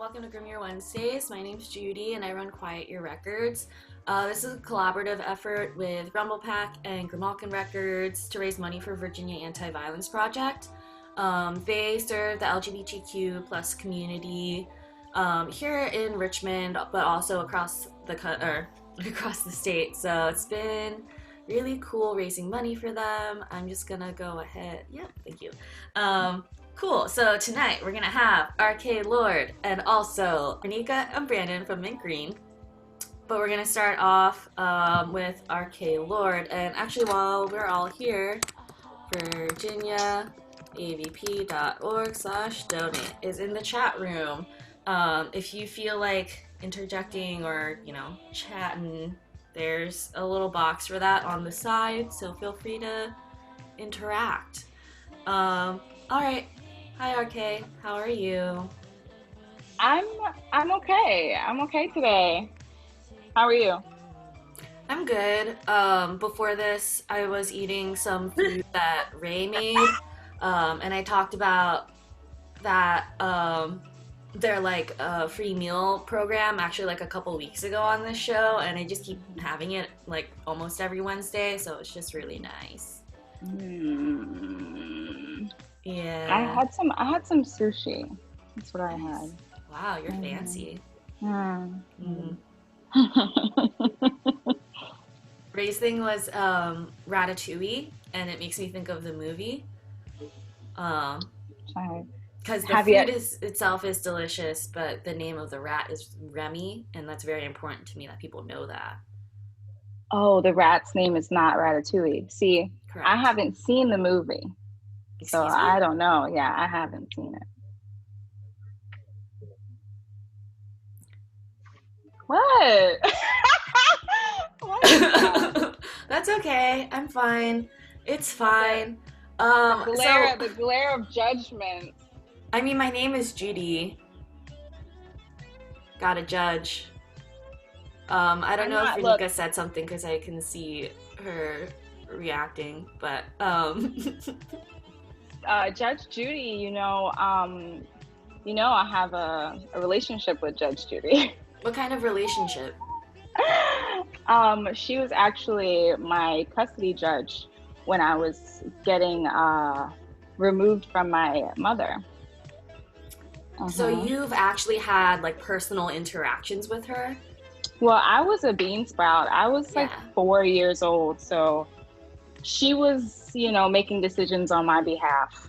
Welcome to Grimmier Wednesdays. My name's Judy and I run Quiet Your Records. This is a collaborative effort with Rumble Pack and Grimalkin Records to raise money for Virginia Anti-Violence Project. They serve the LGBTQ plus community here in Richmond, but also across the state. So it's been really cool raising money for them. I'm just gonna go ahead. Yeah, thank you. Cool. So tonight we're gonna have RK Lorde and also Ronnica and Brandon from Mint Green. But we're gonna start off with RK Lorde. And actually, while we're all here, Virginia avp.org/donate is in the chat room. If you feel like interjecting or chatting, there's a little box for that on the side. So feel free to interact. All right. Hi, RK. How are you? I'm okay. I'm okay today. How are you? I'm good. Before this, I was eating some food that Ray made, and I talked about that their free meal program actually like a couple weeks ago on this show, and I just keep having it like almost every Wednesday, so it's just really nice. Yeah. I had some sushi. That's what I had. Wow, you're fancy. Ray's thing was ratatouille, and it makes me think of the movie. Because the food itself is delicious, but the name of the rat is Remy, and that's very important to me that people know that. Oh, the rat's name is not Ratatouille. See, correct. I haven't seen the movie. So I don't know. Yeah, I haven't seen it. What? What is that? That's okay. I'm fine. It's fine. The glare of judgment. I mean, my name is Judy. Gotta judge. I don't know if Ronnica said something because I can see her reacting, but Judge Judy, I have a relationship with Judge Judy. What kind of relationship? She was actually my custody judge when I was getting removed from my mother. So you've actually had like personal interactions with her? Well, I was a bean sprout. I was 4 years old, so she was, making decisions on my behalf.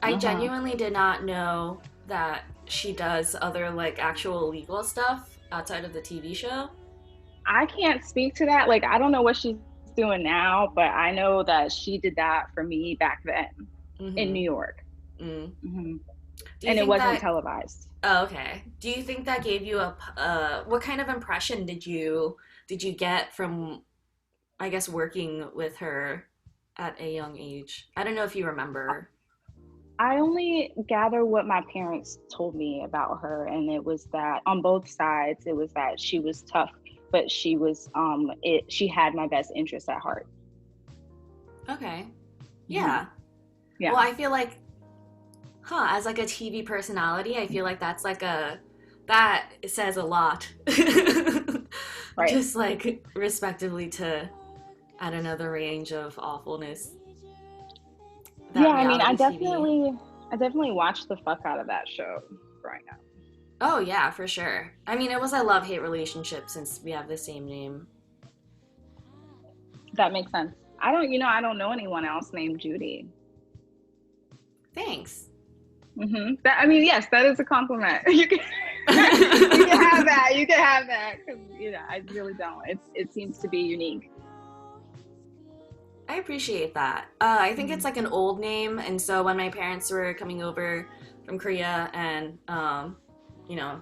I genuinely did not know that she does other like actual legal stuff outside of the TV show. I can't speak to that. Like, I don't know what she's doing now, but I know that she did that for me back then in New York. And it wasn't televised. Oh, okay. Do you think that gave you what kind of impression did you get from, I guess, working with her at a young age? I don't know if you remember. I only gather what my parents told me about her, and it was that on both sides, it was that she was tough, but she was she had my best interest at heart. Okay. Yeah. Yeah. Well, I feel like as like a TV personality, I feel like that says a lot. Right. Just like respectively to, I don't know, the range of awfulness. Yeah, I mean, I definitely watched the fuck out of that show growing up. Oh yeah, for sure. I mean, it was a love-hate relationship since we have the same name. That makes sense. I don't know anyone else named Judy. Thanks. Yes, that is a compliment. You can have that. You can have that. 'Cause, I really don't. It seems to be unique. I appreciate that. I think it's like an old name, and so when my parents were coming over from Korea and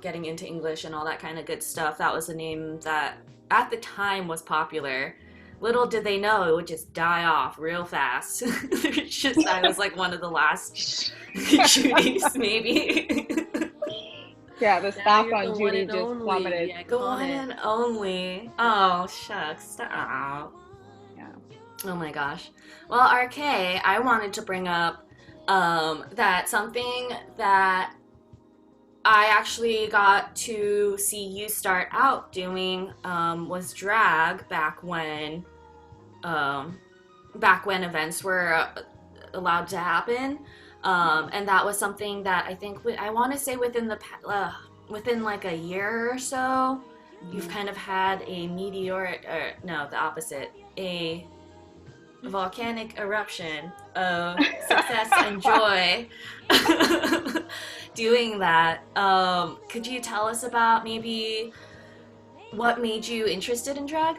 getting into English and all that kind of good stuff, that was a name that at the time was popular. Little did they know it would just die off real fast. I was like one of the last Judys, maybe. Yeah, the stock on Judy just plummeted. Yeah, the one and only. Oh, shucks. Stop. Yeah. Oh my gosh. Well, RK, I wanted to bring up that something that I actually got to see you start out doing was drag back when events were allowed to happen, and that was something that I think I want to say within like a year or so, you've kind of had a meteoric, or no, the opposite, a volcanic eruption of success and joy doing that. Could you tell us about maybe what made you interested in drag?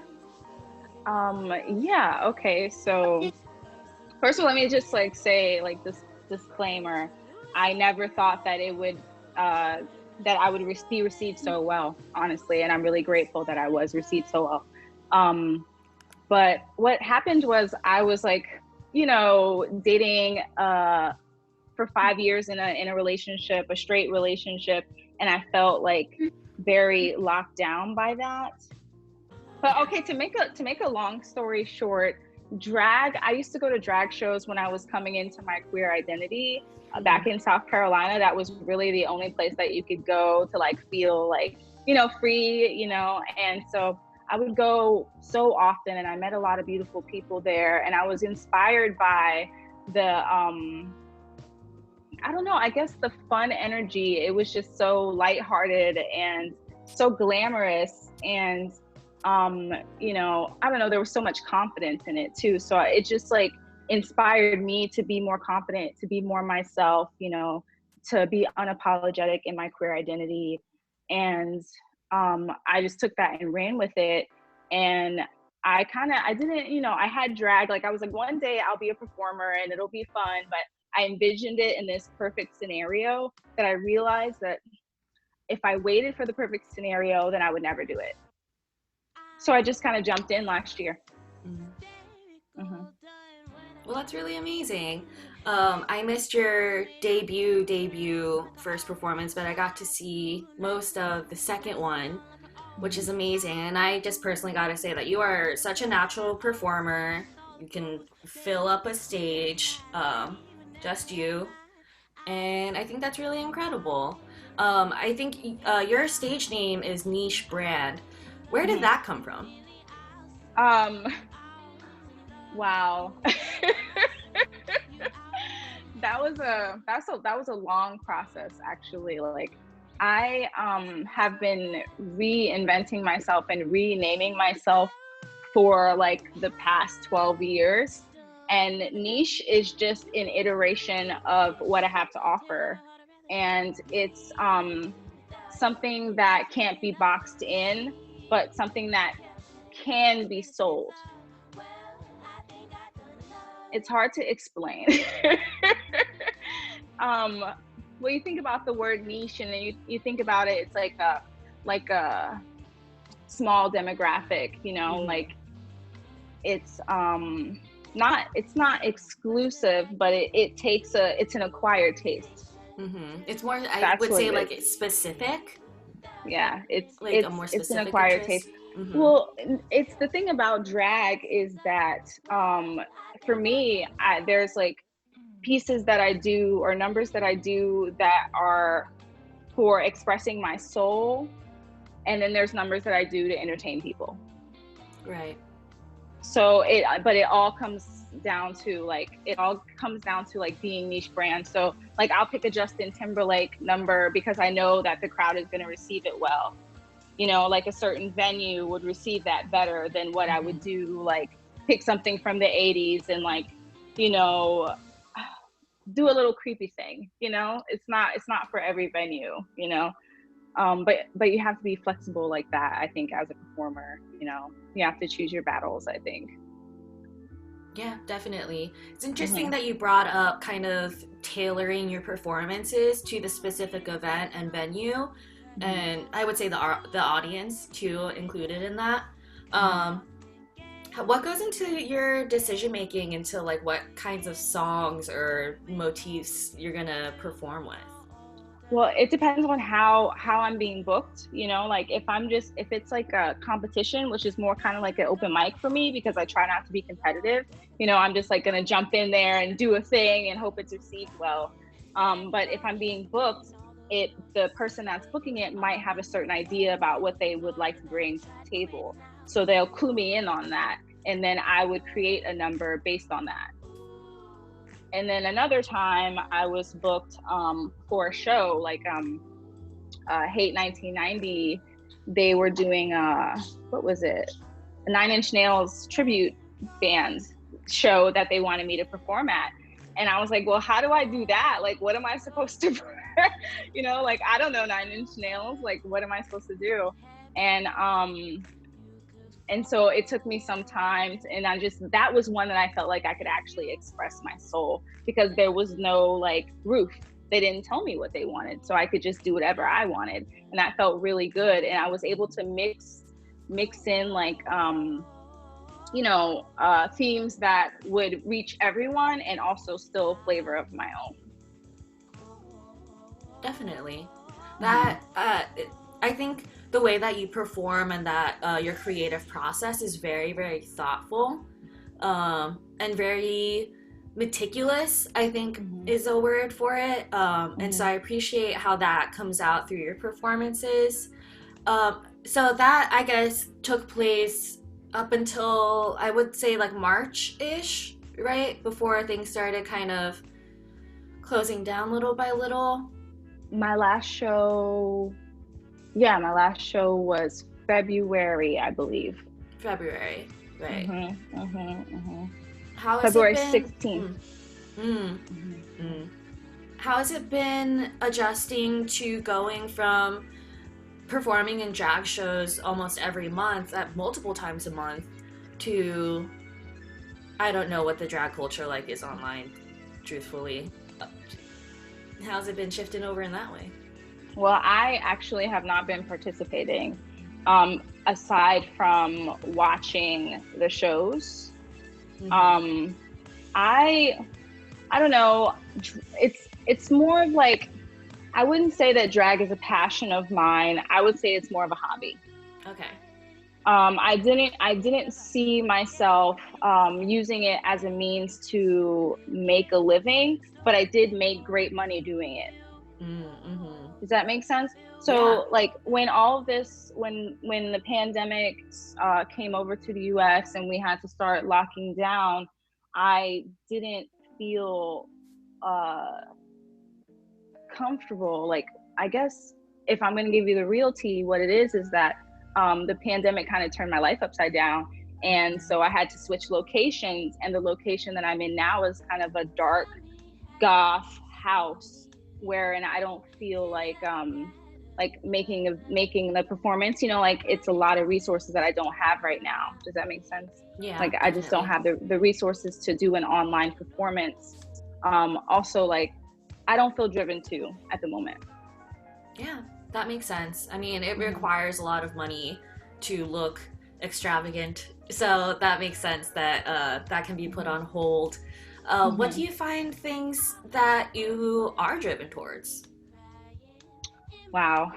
Yeah, okay. So first of all, let me just like say like this disclaimer. I never thought that it would that I would be received so well, honestly, and I'm really grateful that I was received so well. But what happened was I was like, dating for 5 years in a relationship, a straight relationship, and I felt like very locked down by that. But okay, to make a long story short, drag, I used to go to drag shows when I was coming into my queer identity back in South Carolina. That was really the only place that you could go to like feel like, free, and so I would go so often, and I met a lot of beautiful people there, and I was inspired by the I don't know, I guess the fun energy. It was just so lighthearted and so glamorous, and I don't know, there was so much confidence in it too. So it just like inspired me to be more confident, to be more myself, to be unapologetic in my queer identity. And I just took that and ran with it. And I didn't, I had drag, like I was like, one day I'll be a performer and it'll be fun, but I envisioned it in this perfect scenario that I realized that if I waited for the perfect scenario, then I would never do it. So I just kind of jumped in last year. Mm-hmm. Well, that's really amazing. I missed your debut first performance, but I got to see most of the second one, which is amazing. And I just personally got to say that you are such a natural performer. You can fill up a stage, just you. And I think that's really incredible. I think your stage name is Niche Brand. Where did that come from? Wow. that was a long process, actually. Like I have been reinventing myself and renaming myself for like the past 12 years. And niche is just an iteration of what I have to offer. And it's something that can't be boxed in, but something that can be sold. It's hard to explain. When you think about the word niche and then you think about it, it's like a small demographic, mm-hmm. Like it's not exclusive, but it's an acquired taste. Mm-hmm. It's more, I would say, like it's specific. Yeah, it's a more specific, it's an acquired taste. Mm-hmm. Well, it's the thing about drag is that for me, there's like pieces that I do or numbers that I do that are for expressing my soul, and then there's numbers that I do to entertain people. Right. So it all comes down to like being niche brand. So like I'll pick a Justin Timberlake number because I know that the crowd is going to receive it well. Like a certain venue would receive that better than what I would do, like pick something from the 80s and like, do a little creepy thing, it's not for every venue, but you have to be flexible like that. I think as a performer, you have to choose your battles, I think. Yeah, definitely. It's interesting that you brought up kind of tailoring your performances to the specific event and venue. And I would say the audience too included in that. What goes into your decision making into like what kinds of songs or motifs you're gonna perform with? Well, it depends on how I'm being booked. Like if it's like a competition, which is more kind of like an open mic for me because I try not to be competitive. I'm just like gonna jump in there and do a thing and hope it's received well. But if I'm being booked, the person that's booking it might have a certain idea about what they would like to bring to the table. So they'll clue me in on that. And then I would create a number based on that. And then another time I was booked for a show, like Hate 1990. They were doing, what was it? A 9 Inch Nails tribute band show that they wanted me to perform at. And I was like, well, how do I do that? Like, what am I supposed to, you know, like, I don't know 9 Inch Nails. Like, what am I supposed to do? And so it took me some time and that was one that I felt like I could actually express my soul, because there was no like roof. They didn't tell me what they wanted. So I could just do whatever I wanted. And that felt really good. And I was able to mix in like, you know, themes that would reach everyone and also still a flavor of my own. Definitely. That, I think the way that you perform and that your creative process is very, very thoughtful and very meticulous, I think is a word for it. And so I appreciate how that comes out through your performances. So that, I guess, took place up until, I would say, like March-ish, right? Before things started kind of closing down little by little. My last show was February, I believe. February, right. How has February 16th. How has it been adjusting to going from performing in drag shows almost every month, at multiple times a month, to, I don't know what the drag culture like is online, truthfully. How's it been shifting over in that way? Well, I actually have not been participating, aside from watching the shows. I don't know. It's more of like, I wouldn't say that drag is a passion of mine. I would say it's more of a hobby. Okay. I didn't see myself using it as a means to make a living, but I did make great money doing it. Does that make sense? So like when all of this, when the pandemic came over to the US and we had to start locking down, I didn't feel comfortable. Like, I guess if I'm going to give you the real tea, what it is that the pandemic kind of turned my life upside down. And so I had to switch locations, and the location that I'm in now is kind of a dark goth house wherein I don't feel like making the performance, you know, like it's a lot of resources that I don't have right now. Does that make sense? Yeah. Like I just don't have the resources to do an online performance. Also, like, I don't feel driven to at the moment. Yeah, that makes sense. I mean, it requires a lot of money to look extravagant, so that makes sense that that can be put on hold. What do you find things that you are driven towards? Wow,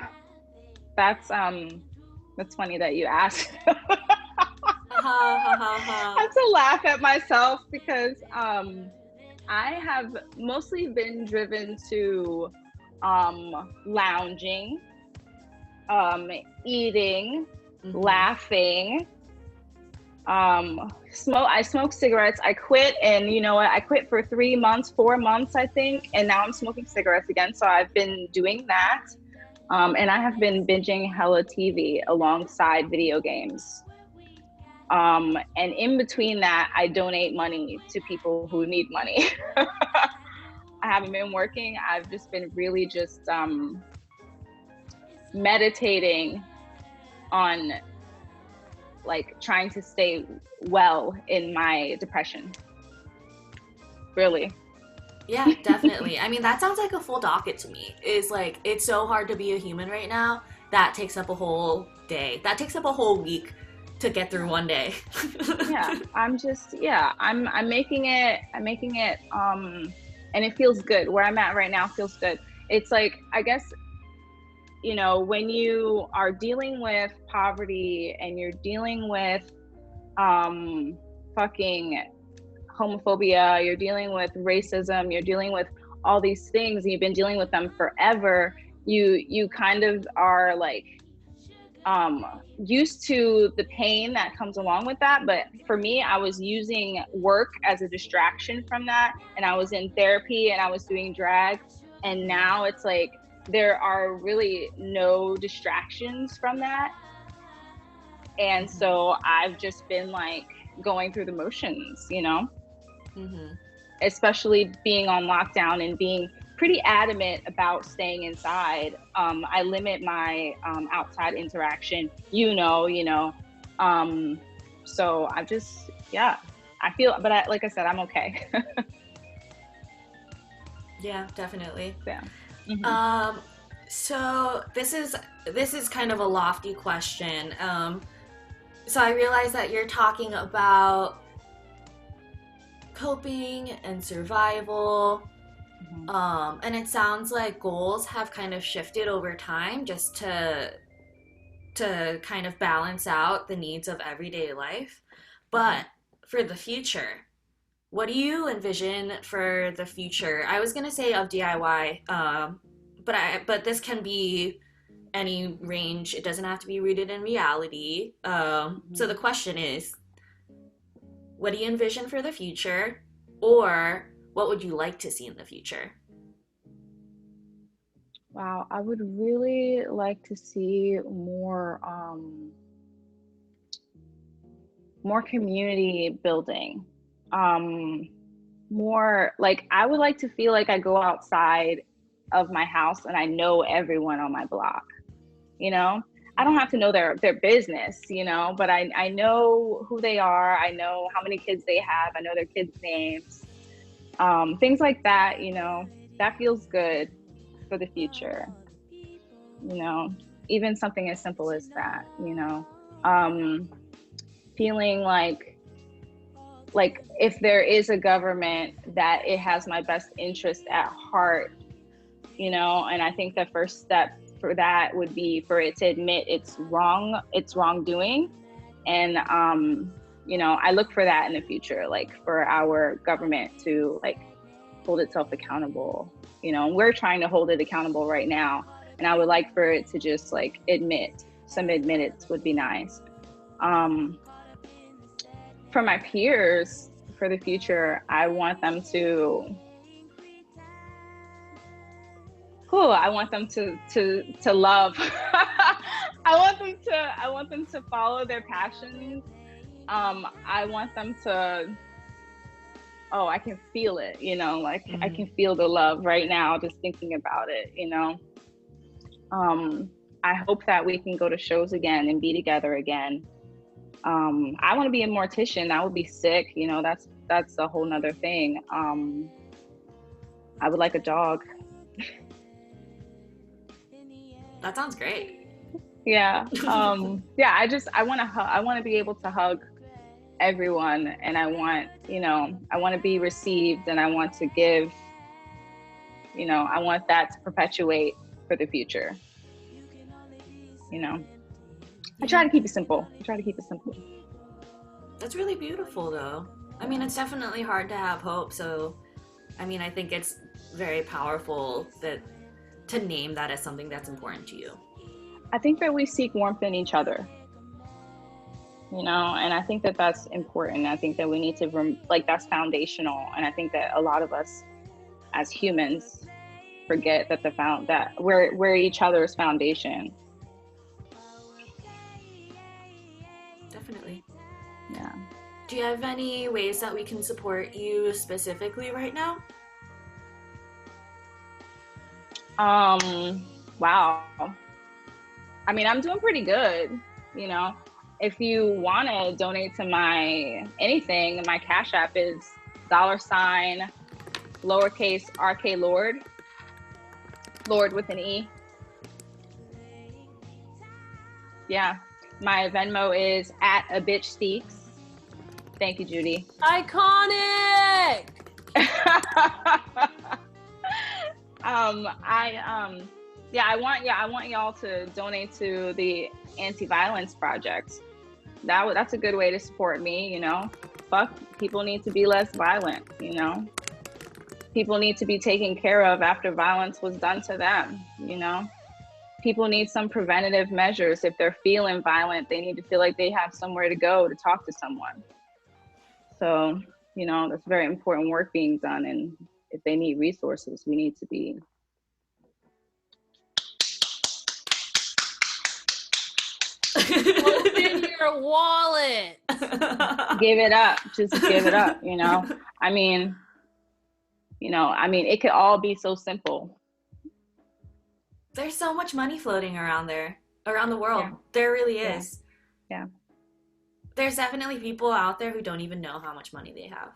that's funny that you asked. I have to laugh at myself because I have mostly been driven to lounging, eating, laughing. I smoke cigarettes. I quit, and you know what? I quit for 4 months, I think, and now I'm smoking cigarettes again. So I've been doing that, and I have been binging hella TV alongside video games. And in between that, I donate money to people who need money. I haven't been working. I've just been really just meditating on like trying to stay well in my depression. Really. Yeah, definitely. I mean, that sounds like a full docket to me. It's like, it's so hard to be a human right now. That takes up a whole day. That takes up a whole week to get through one day. I'm making it, and it feels good. Where I'm at right now feels good. It's like, I guess, you know, when you are dealing with poverty and you're dealing with fucking homophobia, you're dealing with racism, you're dealing with all these things, and you've been dealing with them forever, you kind of are like used to the pain that comes along with that. But for me, I was using work as a distraction from that, and I was in therapy and I was doing drag, and now it's like there are really no distractions from that. And so I've just been like going through the motions, you know, especially being on lockdown and being pretty adamant about staying inside. I limit my outside interaction, you know. So I just, yeah, I feel, but like I said, I'm okay. Yeah, definitely. Yeah. So this is kind of a lofty question. So I realize that you're talking about coping and survival. And it sounds like goals have kind of shifted over time just to kind of balance out the needs of everyday life. But for the future, what do you envision for the future? I was gonna say of DIY, but this can be any range. It doesn't have to be rooted in reality. So the question is, what do you envision for the future, or what would you like to see in the future? Wow, I would really like to see more community building. More like, I would like to feel like I go outside of my house and I know everyone on my block, you know? I don't have to know their business, you know, but I know who they are. I know how many kids they have. I know their kids' names. Things like that, you know, that feels good for the future, you know, even something as simple as that, you know, feeling like if there is a government, that it has my best interest at heart, you know. And I think the first step for that would be for it to admit it's wrongdoing. And you know, I look for that in the future, like for our government to like hold itself accountable, you know. We're trying to hold it accountable right now, and I would like for it to just like admittance would be nice. For my peers, for the future, I want them to love. I want them to follow their passions. I want them to, I can feel it, you know, like I can feel the love right now just thinking about it, you know. I hope that we can go to shows again and be together again. I want to be a mortician. That would be sick, you know. That's a whole nother thing. I would like a dog. That sounds great. Yeah. Yeah, I want to be able to hug everyone, and I want to be received, and I want to give, you know, I want that to perpetuate for the future, you know. I try to keep it simple. That's really beautiful, though. I mean, it's definitely hard to have hope, so I mean, I think it's very powerful to name that as something that's important to you. I think that we seek warmth in each other, you know, and I think that that's important. I think that we need to, that's foundational. And I think that a lot of us as humans forget that we're each other's foundation. Definitely. Yeah. Do you have any ways that we can support you specifically right now? Wow. I mean, I'm doing pretty good, you know. If you want to donate to my anything, my Cash App is $ lowercase RK Lorde. Lorde with an E. Yeah. My Venmo is @abitchspeaks. Thank you, Judy. Iconic! I want y'all to donate to the anti-violence project. That's a good way to support me, you know. People need to be less violent, you know. People need to be taken care of after violence was done to them, you know. people need some preventative measures. If they're feeling violent, they need to feel like they have somewhere to go to talk to someone. So, you know, that's very important work being done. And if they need resources, we need to be. Open your wallet. Give it up. Just give it up, you know? I mean, it could all be so simple. There's so much money floating around the world. Yeah. There really is. Yeah. There's definitely people out there who don't even know how much money they have.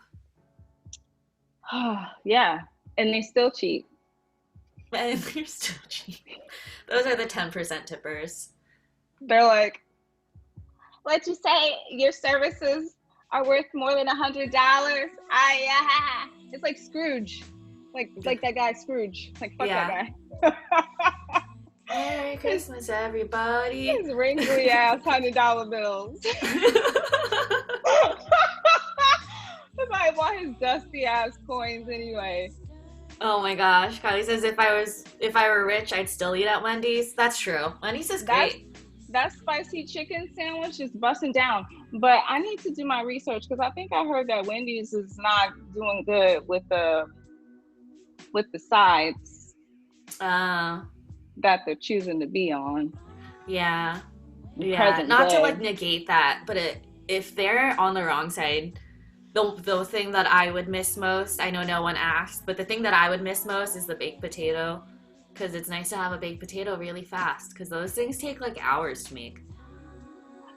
Yeah. And they still cheat. And they're still cheat. Those are the 10% tippers. They're like, let's just say your services are worth more than $100. It's like Scrooge. Like that guy Scrooge. Like, fuck that guy. Merry Christmas, everybody. His wrinkly ass $100 bills. I want his dusty ass coins anyway. Oh my gosh. Kylie says if I were rich, I'd still eat at Wendy's. That's true. Wendy's is great. That spicy chicken sandwich is busting down. But I need to do my research because I think I heard that Wendy's is not doing good with the sides that they're choosing to be on. Yeah. Yeah. Not to like negate that, but if they're on the wrong side, the thing that I would miss most, I know no one asked, but the thing that I would miss most is the baked potato, because it's nice to have a baked potato really fast, because those things take like hours to make.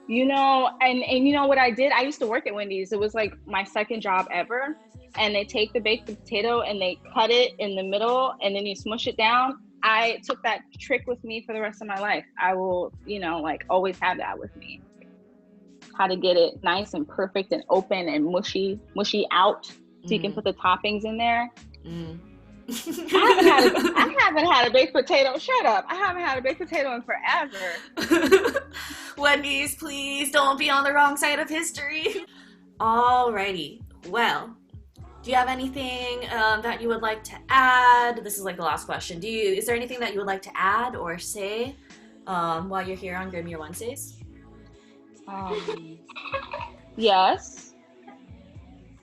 You know, and you know what I did? I used to work at Wendy's. It was like my second job ever. And they take the baked potato and they cut it in the middle and then you smush it down. I took that trick with me for the rest of my life. I will, you know, like always have that with me. How to get it nice and perfect and open and mushy out so you can put the toppings in there. I haven't had a baked potato. Shut up. I haven't had a baked potato in forever. Wendy's, please don't be on the wrong side of history. Alrighty. Well, do you have anything that you would like to add? This is like the last question. Is there anything that you would like to add or say while you're here on Grim Year Wednesdays? Yes.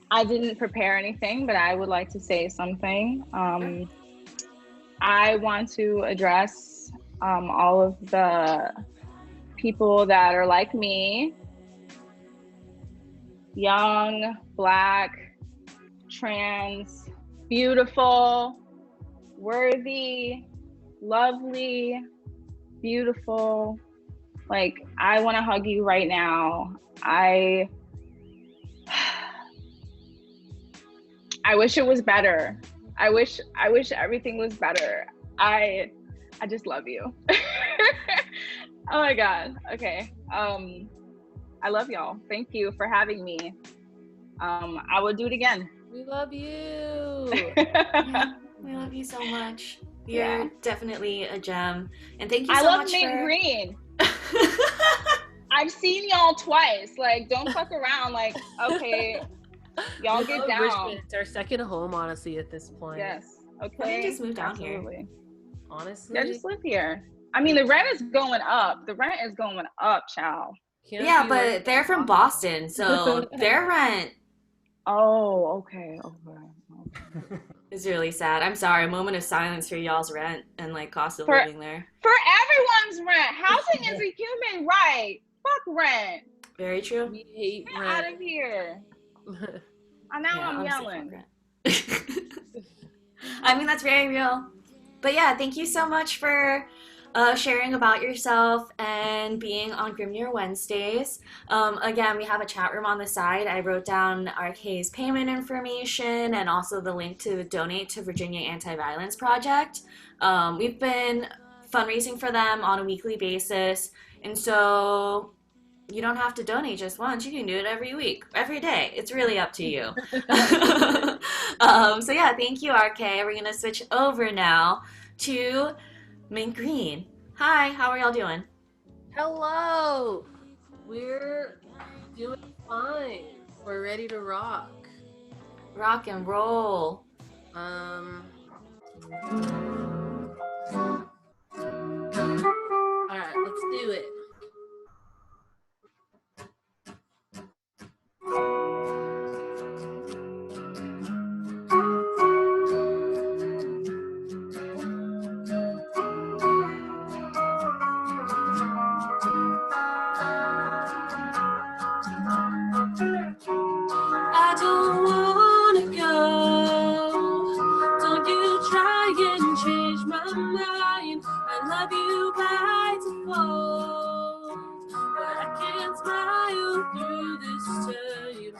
I didn't prepare anything, but I would like to say something. I want to address all of the people that are like me, young, Black, trans, beautiful, worthy, lovely, beautiful. Like, I want to hug you right now. I wish it was better. I wish everything was better. I just love you. Oh my God. Okay. I love y'all. Thank you for having me. I will do it again. We love you. Yeah, we love you so much. You're definitely a gem. And thank you so much for... I love Mint Green. I've seen y'all twice. Like, don't fuck around. Like, okay, y'all get down. Richmond. It's our second home, honestly, at this point. Yes. Okay. Why don't you just move down here? Honestly. Yeah, just live here. I mean, the rent is going up. The rent is going up, child. Yeah, but they're from Boston, so their rent... Oh, okay. It's really sad. I'm sorry. A moment of silence for y'all's rent and like cost of living there. For everyone's rent. Housing is a human right. Fuck rent. Very true. We hate Get rent. out of here. Now I'm yelling. I mean, that's very real. But yeah, thank you so much for sharing about yourself and being on Grim Year Wednesdays. Again, we have a chat room on the side. I wrote down RK's payment information and also the link to donate to Virginia Anti-Violence Project. We've been fundraising for them on a weekly basis, and so you don't have to donate just once. You can do it every week, every day. It's really up to you. So yeah, thank you, RK. We're going to switch over now to Mint Green. Hi, how are y'all doing? Hello. We're doing fine. We're ready to rock. Rock and roll. mind. I love you by default, but I can't smile through this time.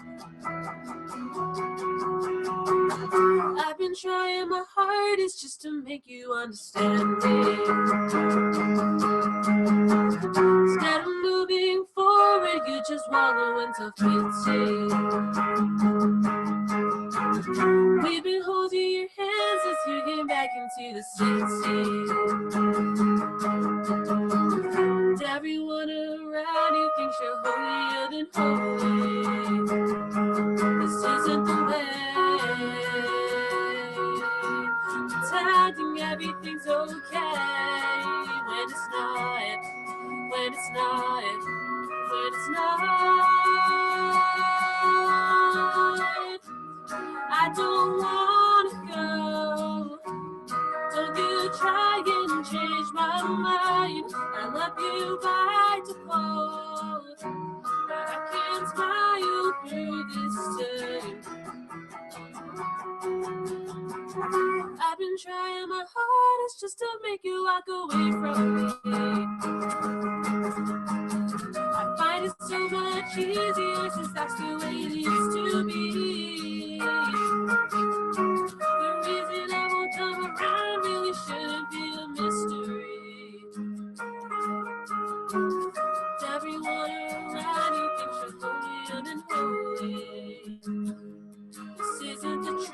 I've been trying my hardest just to make you understand me. Instead of moving forward, you just wallow in self-pity. We've been holding your hands as you get back into the city. And everyone around you thinks you're holier than holy. This isn't the way. Pretending everything's okay when it's not, when it's not, when it's not. I don't wanna go. Don't you try and change my mind. I love you by default, but I can't smile through this time. I've been trying my hardest just to make you walk away from me. I find it so much easier since that's the way it used to be. The reason I won't come around really shouldn't be a mystery. Everyone around you thinks you're holier than holy. This isn't the truth.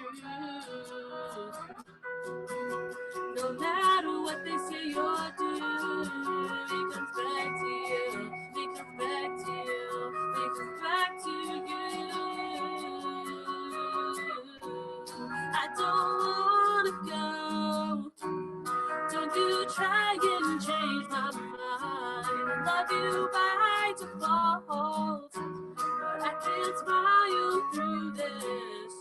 No matter what they say you're doing, it comes back to you. It comes back to you. It comes back to you. I don't wanna go. Don't you try and change my mind. I love you by default, but I can't smile through this.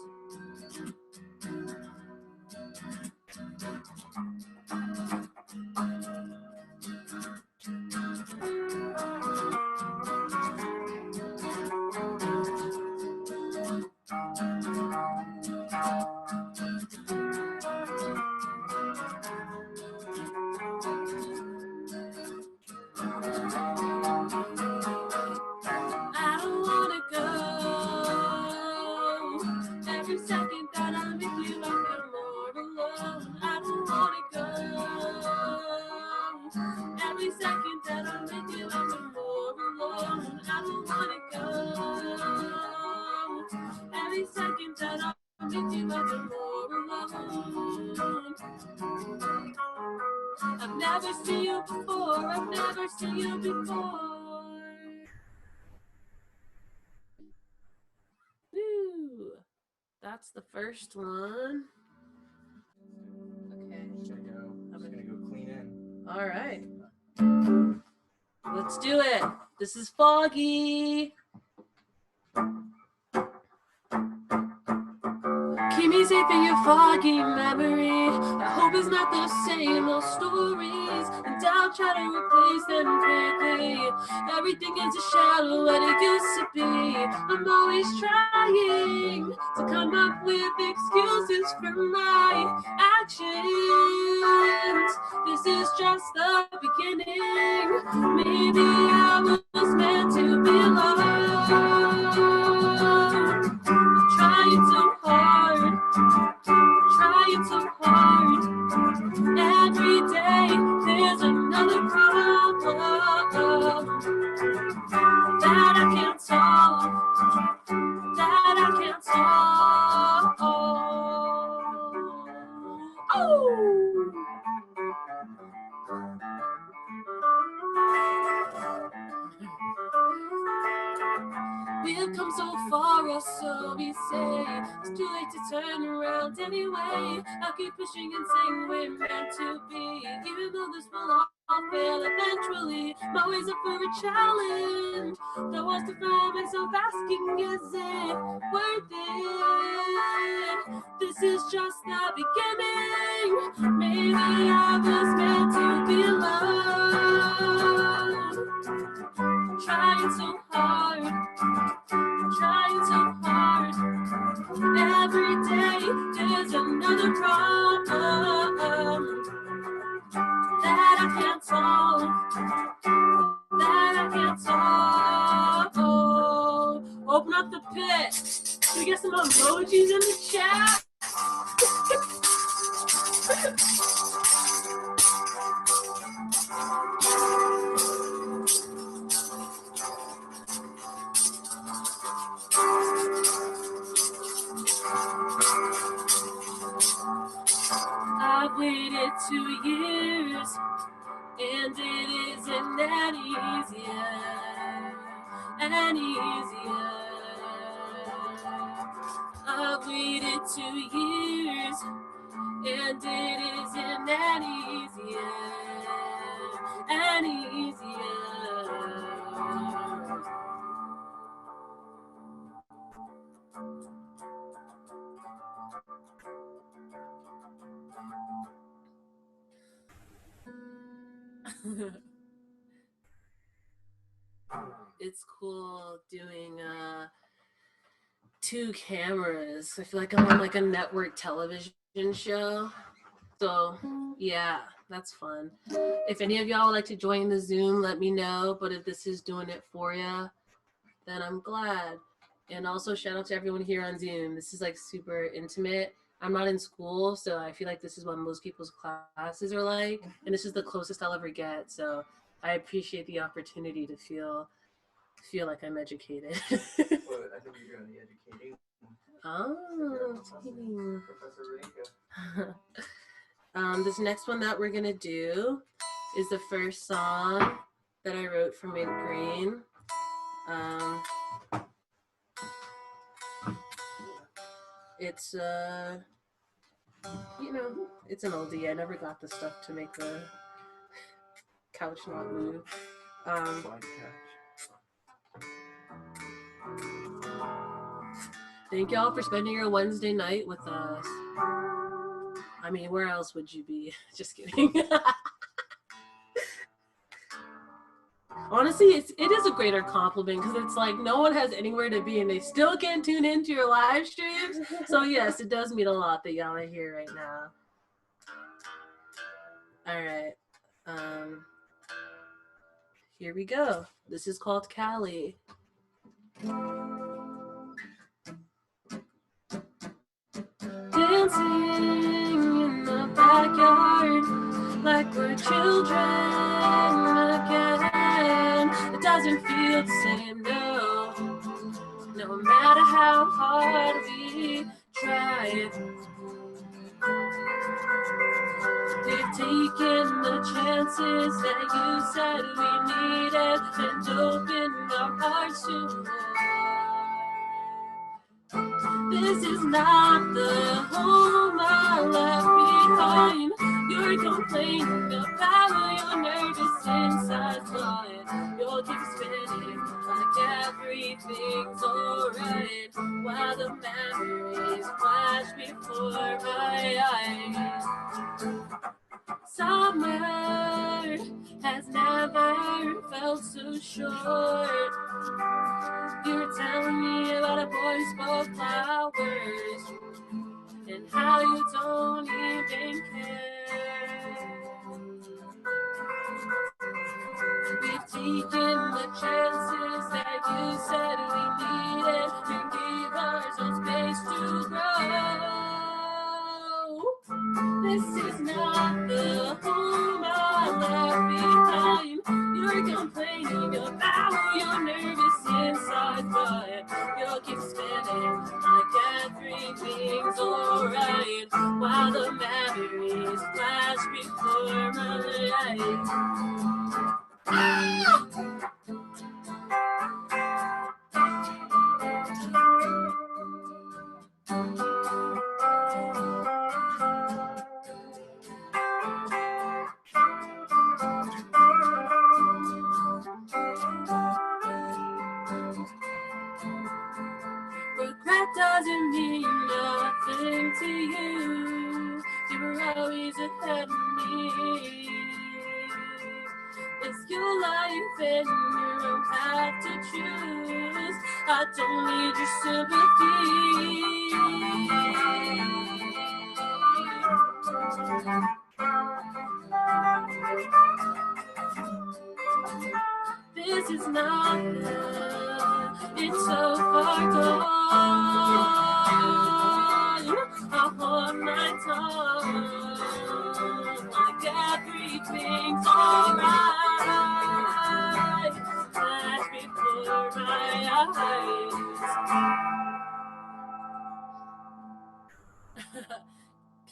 I don't wanna go. Every second that I'm with you, I feel more alone. I don't wanna go. Every second that I'm with you, I feel more alone. I don't wanna go. Every second that I'm with you, I feel more alone. I've never seen you before. I've never seen you before. Woo! That's the first one. Okay. I'm just gonna go clean in. All right. Let's do it. This is Foggy. Keep me safe in your foggy memory. I hope it's not the same old stories, and I'll try to replace them quickly. Everything is a shadow what it used to be. I'm always trying to come up with excuses for my actions. This is just the beginning. Maybe I was meant to be loved. Trying so hard, trying so hard. Every day there's another problem that I can't solve, that I can't solve. Oh! We've come so far, or so we say. It's too late to turn around anyway. I'll keep pushing and saying we're meant to be. Even though this will all fail eventually, I'm always up for a challenge. Though I still find myself asking, is it worth it? This is just the beginning. Maybe I was meant to be loved. Trying so hard, trying so hard. Every day there's another problem it. Can we get some emojis in the chat? I've waited 2 years, and it isn't any easier, any easier. I've waited 2 years, and it isn't any easier, any easier. It's cool doing 2 cameras. I feel like I'm on like a network television show. So yeah, that's fun. If any of y'all would like to join the Zoom, let me know. But if this is doing it for you, then I'm glad. And also shout out to everyone here on Zoom. This is like super intimate. I'm not in school, so I feel like this is what most people's classes are like. And this is the closest I'll ever get. So I appreciate the opportunity to feel like I'm educated. Well, I think you're doing the educating. Oh, Professor Ronnica. This next one that we're gonna do is the first song that I wrote for Mint Green. It's it's an oldie. I never got the stuff to make the couch not move. Thank y'all for spending your Wednesday night with us. I mean, where else would you be? Just kidding. Honestly, it is a greater compliment because it's like no one has anywhere to be and they still can tune into your live streams. So yes, it does mean a lot that y'all are here right now. All right. Here we go. This is called Cali. Dancing in the backyard like we're children again. It doesn't feel the same, no matter how hard we try. We've taken the chances that you said we needed and opened our hearts to more. This is not the home I left behind. You're complaining about your nervous inside thought. You'll keep spinning like everything's alright, while the memories flash before my eyes. Summer has never felt so short. You're telling me about a boy spoke flowers and how you don't even care. We've taken the chances that you said we needed and gave ourselves space to grow. This is not the home I left behind. You're complaining about your nervous inside, but you'll keep spinning like everything's alright, while the memories flash before my eyes. Regret doesn't mean nothing to you. You were always ahead of me. It's your life and your own path to choose. I don't need your sympathy. This is not love, It's so far gone. I'll hold my tongue like everything's alright. Flash before my eyes.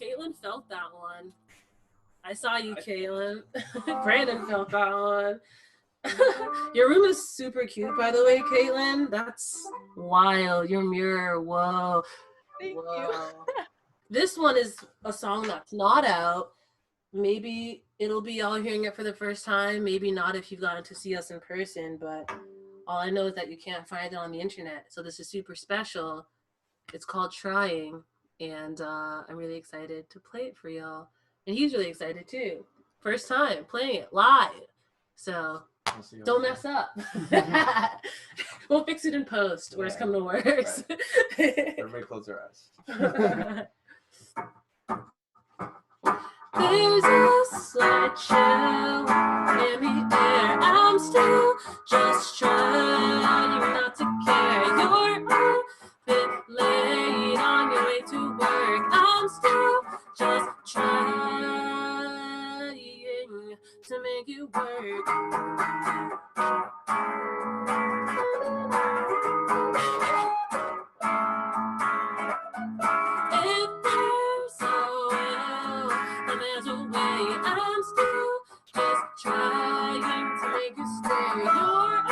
Caitlin felt that one. I saw you, Caitlin. Brandon felt that one. Your room is super cute, by the way, Caitlin. That's wild. Your mirror, whoa. Thank you. This one is a song that's not out. Maybe it'll be y'all hearing it for the first time. Maybe not if you've gotten to see us in person, but all I know is that you can't find it on the internet. So this is super special. It's called Trying, and I'm really excited to play it for y'all. And he's really excited too. First time playing it live. So don't mess up. We'll fix it in post. Worst come to worst. Right. Everybody close their eyes. There's a slight chill in the air. I'm still just trying not to care. You're a bit late on your way to work. I'm still just trying to make it work. If there's a will, then there's a way. I'm still just trying to make you stay. You're a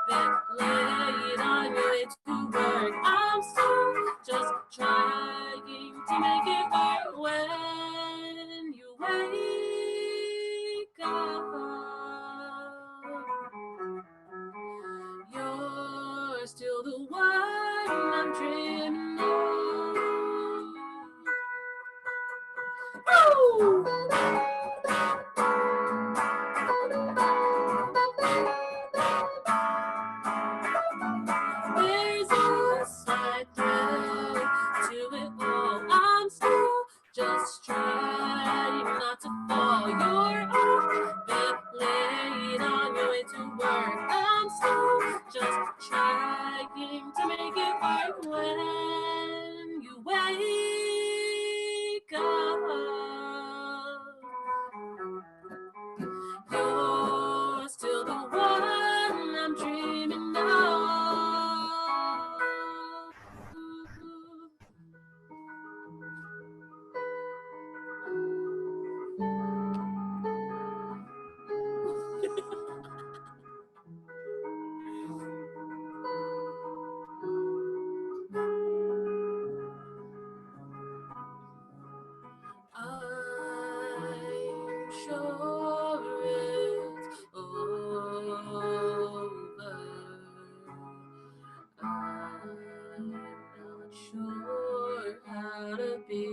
bit late on your way to work. I'm still just trying to make it work. When you wake up, you're still the one I'm dreaming of. Woo! There's a slight thrill to it all. I'm still just trying not to fall. You're a bit late on your way to work. I'm still just trying to make it work. When you wake up, you're still the one I'm dreaming of. I'm sure it's over. I'm not sure how to be.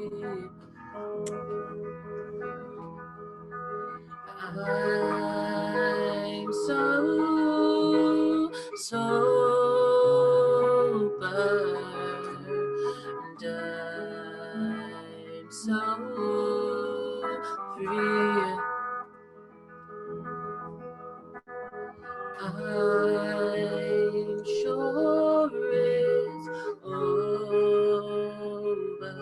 I'm so sober, and I'm so free. I'm sure it's over.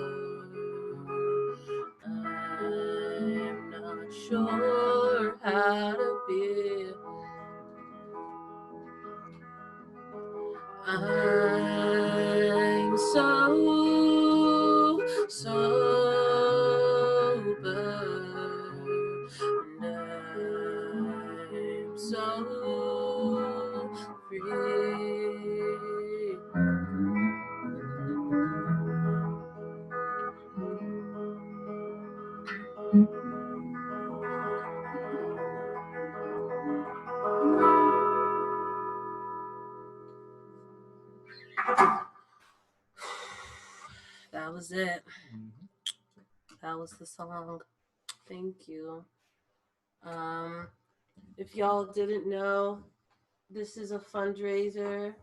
I'm not sure how to be. I'm so sober, and I'm so free. That was it. That was the song. Thank you. If y'all didn't know, this is a fundraiser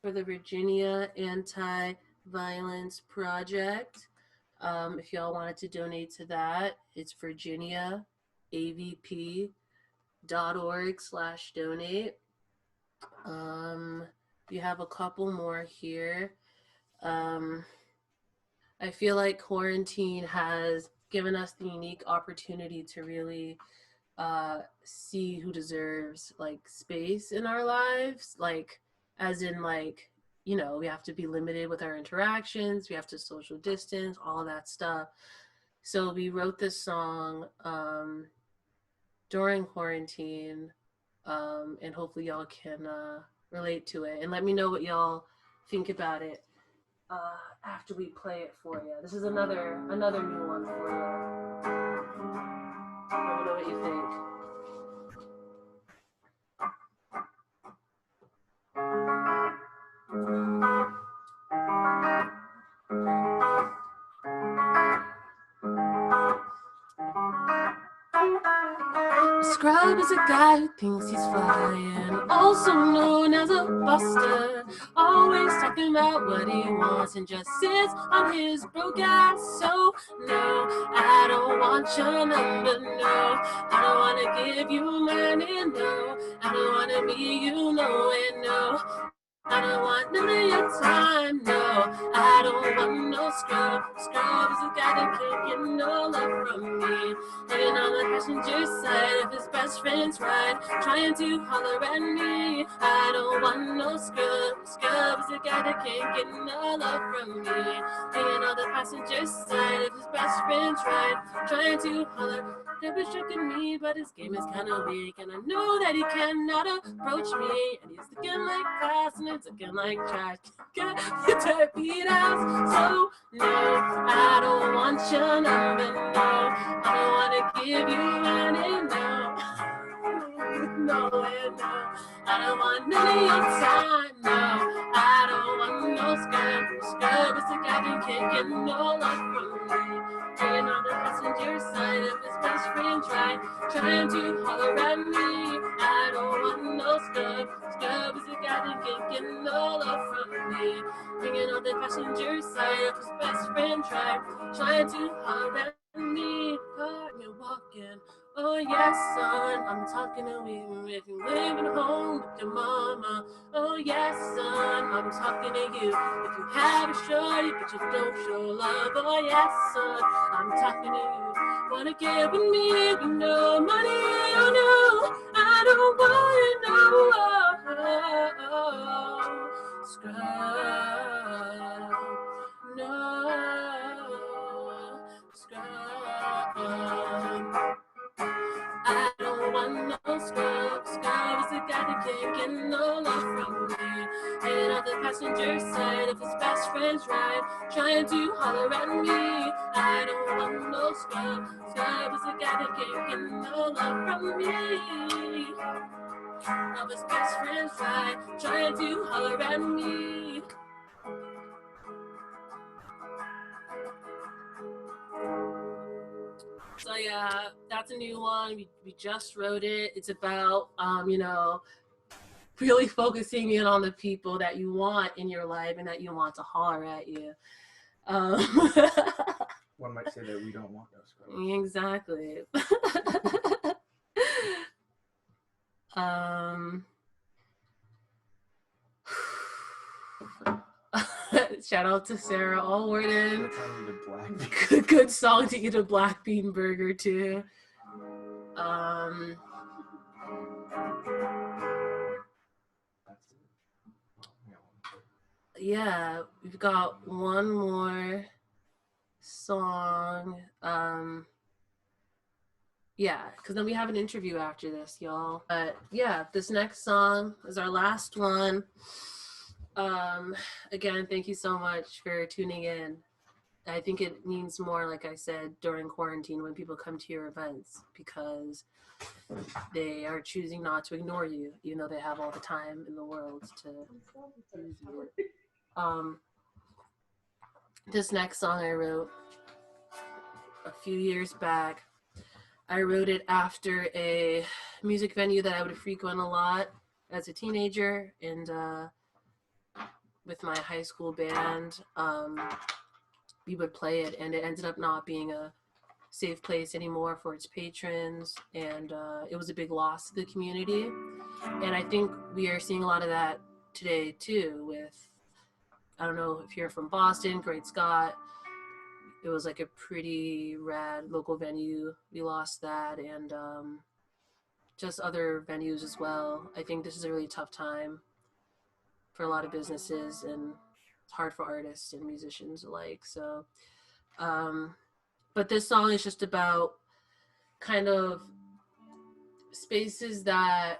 for the Virginia Anti-Violence Project. If y'all wanted to donate to that, it's virginiaavp.org/donate. We have a couple more here. I feel like quarantine has given us the unique opportunity to really see who deserves like space in our lives, like as in like, you know, we have to be limited with our interactions, we have to social distance, all that stuff. So we wrote this song during quarantine, and hopefully y'all can relate to it and let me know what y'all think about it after we play it for you. This is another new one for you. Let me know what you think. A scrub is a guy who thinks he's flying, also known as a buster. Always talking about what he wants and just sits on his broke ass. So no, I don't want your number, no. I don't wanna give you mine, and no, I don't wanna be you, no, and no. I don't want none of your time, no. I don't want no scrub. Scrub is a guy that can't get no love from me. Hanging on the passenger side of his best friend's ride, trying to holler at me. I don't want no scrub. Scrub is a guy that can't get no love from me. Hanging on the passenger side of his best friend's ride, trying to holler. Never tricking me, but his game is kinda weak, and I know that he cannot approach me. And he's looking like glass, and it's looking like trash. Get your beat ass. So no, I don't want your number, no. I don't wanna give you any, no. No, and no. I don't want none of your time, no. I don't want no scrub. Scrub is the guy that can't get no love from me. Hanging on the passenger side of his best friend's ride, trying to holler at me. I don't want no scrub. Scrub is the guy that can't get no love from me. Hanging on the passenger side of his best friend's ride, trying to holler at me. Caught me walking. Oh yes, son, I'm talking to you if you're living home with your mama. Oh yes, son, I'm talking to you if you have a shorty but you don't show love. Oh yes, son, I'm talking to you. Wanna get with me with no money? Oh no, I don't wanna know. Scrub, no, scrub. I don't want no scrub. Scrub is the guy that can't get no love from me. Hanging on the passenger side of his best friend's ride, trying to holler at me. I don't want no scrub. Scrub is the guy that can't get no love from me. Of his best friend's ride, trying to holler at me. So yeah, that's a new one. We just wrote it. It's about you know, really focusing in on the people that you want in your life and that you want to holler at you. One might say that we don't want those scrubs. Exactly. Shout out to Sarah Allwarden. Good song to eat a black bean burger too. Yeah, we've got one more song. Yeah, because then we have an interview after this, y'all. But yeah, this next song is our last one. Again, thank you so much for tuning in. I think it means more, like I said, during quarantine when people come to your events, because they are choosing not to ignore you, even though they have all the time in the world to use you. This next song I wrote a few years back. I wrote it after a music venue that I would frequent a lot as a teenager, and with my high school band, we would play it, and it ended up not being a safe place anymore for its patrons, and it was a big loss to the community. And I think we are seeing a lot of that today too with, I don't know if you're from Boston, Great Scott. It was like a pretty rad local venue. We lost that, and just other venues as well. I think this is a really tough time for a lot of businesses, and it's hard for artists and musicians alike. So, but this song is just about kind of spaces that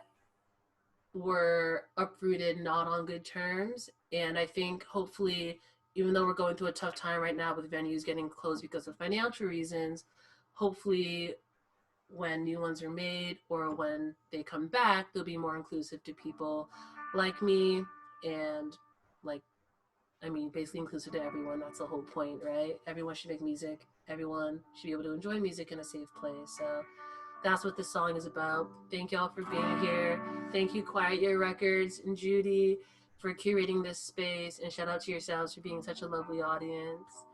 were uprooted not on good terms. And I think hopefully, even though we're going through a tough time right now with venues getting closed because of financial reasons, hopefully when new ones are made or when they come back, they'll be more inclusive to people like me, and like, I mean, basically inclusive to everyone. That's the whole point, right? Everyone should make music. Everyone should be able to enjoy music in a safe place. So that's what this song is about. Thank y'all for being here. Thank you, Quiet Your Records and Judy, for curating this space, and shout out to yourselves for being such a lovely audience.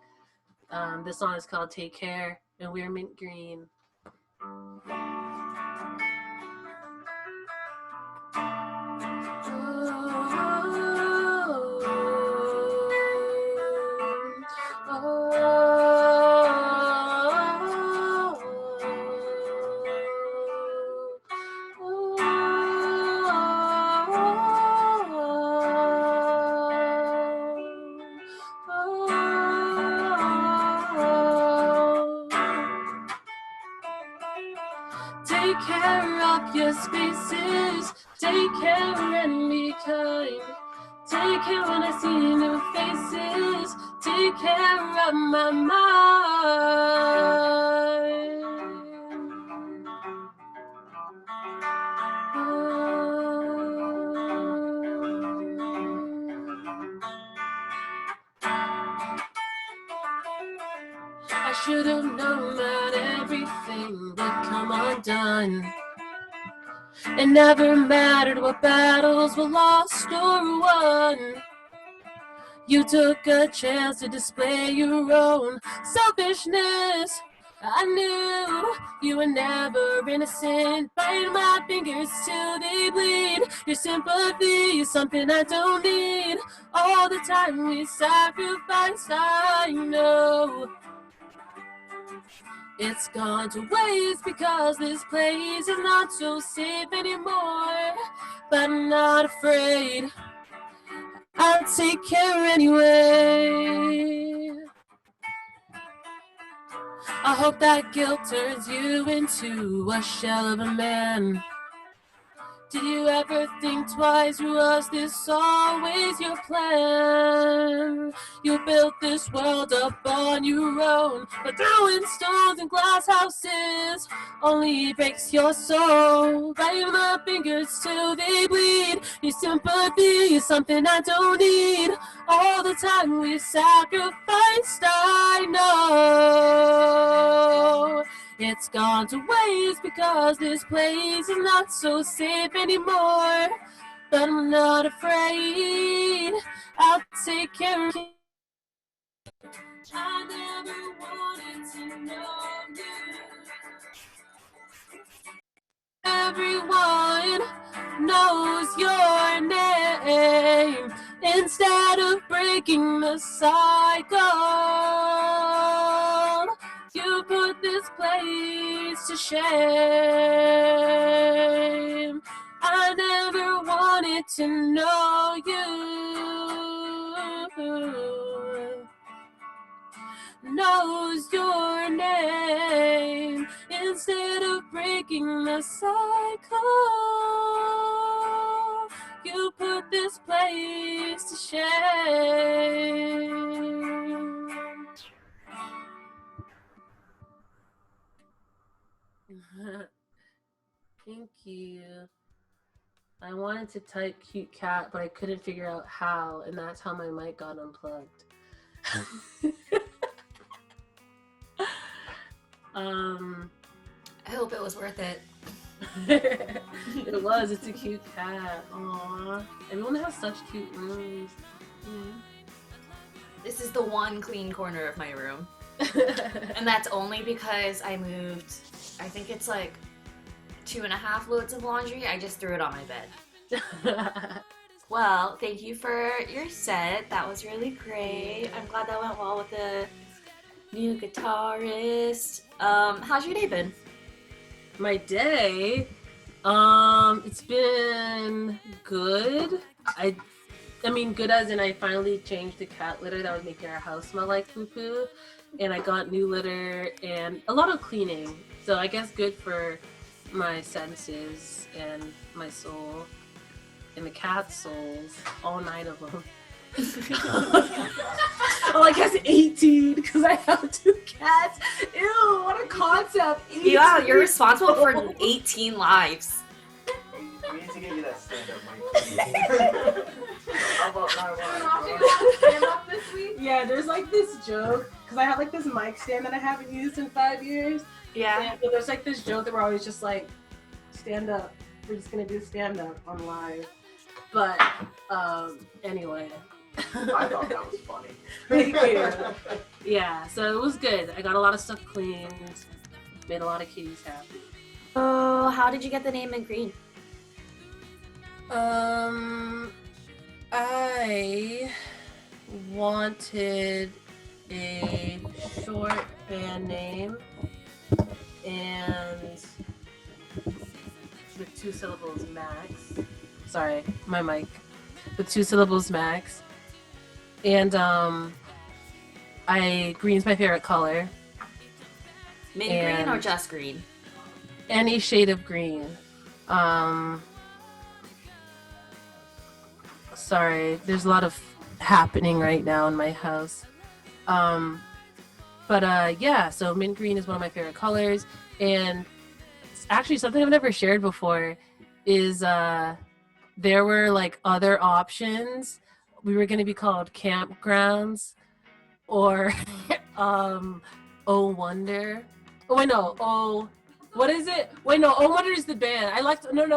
This song is called Take Care, and we're Mint Green. Take care of your spaces, take care and be kind. Take care when I see new faces, take care of my mind. I should have known that everything would come undone. It never mattered what battles were lost or won. You took a chance to display your own selfishness. I knew you were never innocent. Bite my fingers till they bleed. Your sympathy is something I don't need. All the time we sacrifice, I know it's gone to waste because this place is not so safe anymore. But I'm not afraid, I'll take care anyway. I hope that guilt turns you into a shell of a man. Did you ever think twice, or was this always your plan? You built this world up on your own, but throwing stones and glass houses only breaks your soul. Biting my fingers till they bleed. Your sympathy is something I don't need. All the time we sacrificed, I know it's gone to waste because this place is not so safe anymore. But I'm not afraid, I'll take care of you. I never wanted to know you. Everyone knows your name. Instead of breaking the cycle, you put this place to shame. I never wanted to know you. Knows your name. Instead of breaking the cycle, you put this place to shame. Thank you. I wanted to type cute cat, but I couldn't figure out how, and that's how my mic got unplugged. I hope it was worth it. It was. It's a cute cat. Aww. Everyone has such cute rooms. This is the one clean corner of my room. And that's only because I moved, I think it's like 2.5 loads of laundry. I just threw it on my bed. Well, thank you for your set. That was really great. I'm glad that went well with the new guitarist. How's your day been? My day, it's been good. I mean, good as in I finally changed the cat litter that was making our house smell like poo-poo, and I got new litter and a lot of cleaning. So I guess good for my senses and my soul and the cat's souls, all 9 of them. Well, I guess 18 because I have 2 cats. Ew, what a concept. 18. Yeah, you're responsible for 18 lives. We need to get you that stand-up mic. How about stand-up this week? Yeah, there's like this joke because I have like this mic stand that I haven't used in 5 years. Yeah. And so there's like this joke that we're always just like, stand up. We're just gonna do stand up on live. But anyway. I thought that was funny. Thank you. Yeah, so it was good. I got a lot of stuff cleaned, made a lot of kitties happy. Oh, how did you get the name Mint Green? I wanted a short band name and with 2 syllables max. Sorry, my mic. With 2 syllables max. And green's my favorite color. Mint green or just green? Any shade of green. Sorry, there's a lot of happening right now in my house. Yeah, so mint green is one of my favorite colors, and it's actually something I've never shared before is there were like other options. We were going to be called Campgrounds or Oh Wonder. Oh wait, no. Oh, what is it? Wait, no. Oh Wonder is the band.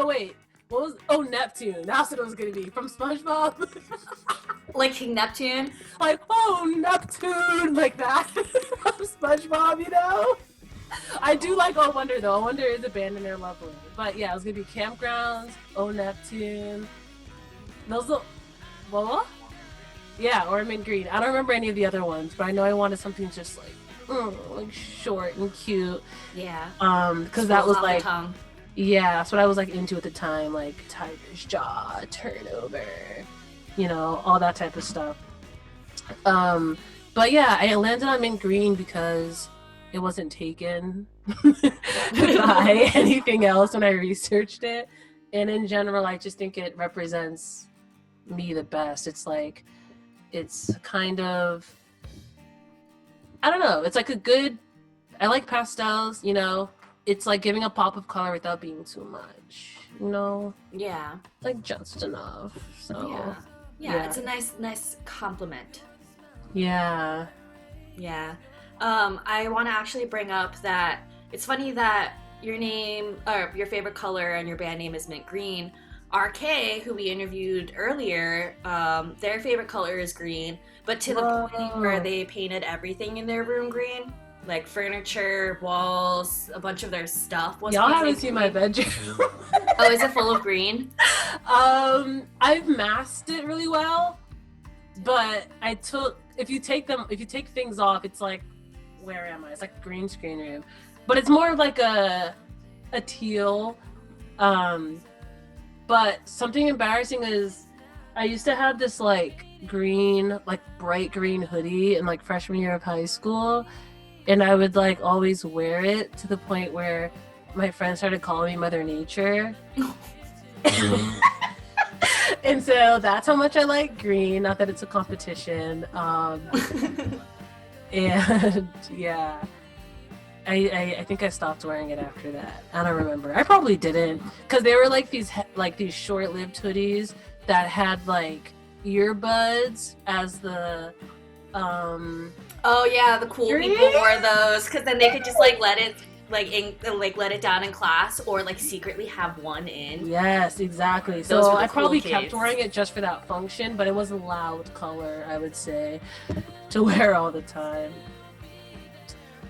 Wait. What was? Oh, Neptune. That's what it was going to be from SpongeBob. Like King Neptune? Like, oh, Neptune, like that from SpongeBob, you know? I do like Oh Wonder though. Oh Wonder is a band and they're lovely. But yeah, it was going to be Campgrounds, Oh Neptune. Those are... What? Yeah, or Mint Green. I don't remember any of the other ones, but I know I wanted something just like short and cute. Yeah. Because that was like, tongue. Yeah, that's what I was like into at the time, like Tiger's Jaw, Turnover, you know, all that type of stuff. But yeah, I landed on Mint Green because it wasn't taken by anything else when I researched it, and in general, I just think it represents me the best. It's like, it's kind of, I don't know, it's like a good, I like pastels, you know, it's like giving a pop of color without being too much, you know? Yeah. Like just enough, so. Yeah, it's a nice compliment. Yeah. Yeah. I want to actually bring up that it's funny that your name, or your favorite color and your band name is Mint Green. RK, who we interviewed earlier, their favorite color is green, but to the point where they painted everything in their room green, like furniture, walls, a bunch of their stuff. Y'all haven't seen my bedroom. Oh, is it full of green? I've masked it really well, but if you take things off, it's like, where am I? It's like a green screen room, but it's more of like a teal. But something embarrassing is I used to have this like green, like bright green hoodie in like freshman year of high school, and I would like always wear it to the point where my friends started calling me Mother Nature. And so that's how much I like green, not that it's a competition. And yeah, I think I stopped wearing it after that. I don't remember. I probably didn't, because they were like these short-lived hoodies that had like earbuds as the Oh yeah, the cool people wore those because then they could just like let it let it down in class or like secretly have one in. Yes, exactly. Those So were the I probably cool kept kids. wearing it just for that function, but it was a loud color, I would say, to wear all the time.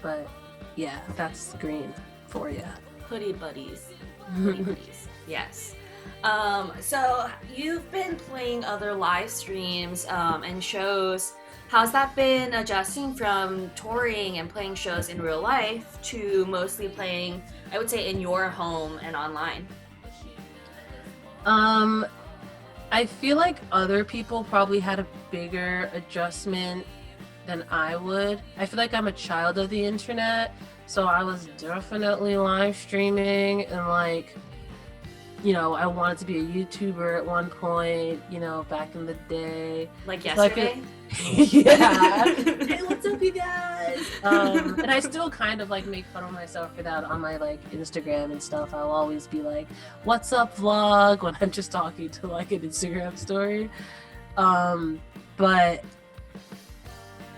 But yeah, that's green for you. Hoodie buddies. Hoodie buddies. Yes. So you've been playing other live streams and shows. How's that been adjusting from touring and playing shows in real life to mostly playing, I would say, in your home and online? I feel like other people probably had a bigger adjustment than I would. I feel like I'm a child of the internet, so I was definitely live streaming and like, you know, I wanted to be a YouTuber at one point, you know, back in the day. Like yesterday? Yeah. Hey, what's up, you guys? And I still kind of like make fun of myself for that on my like Instagram and stuff. I'll always be like, "What's up, vlog?" when I'm just talking to like an Instagram story. But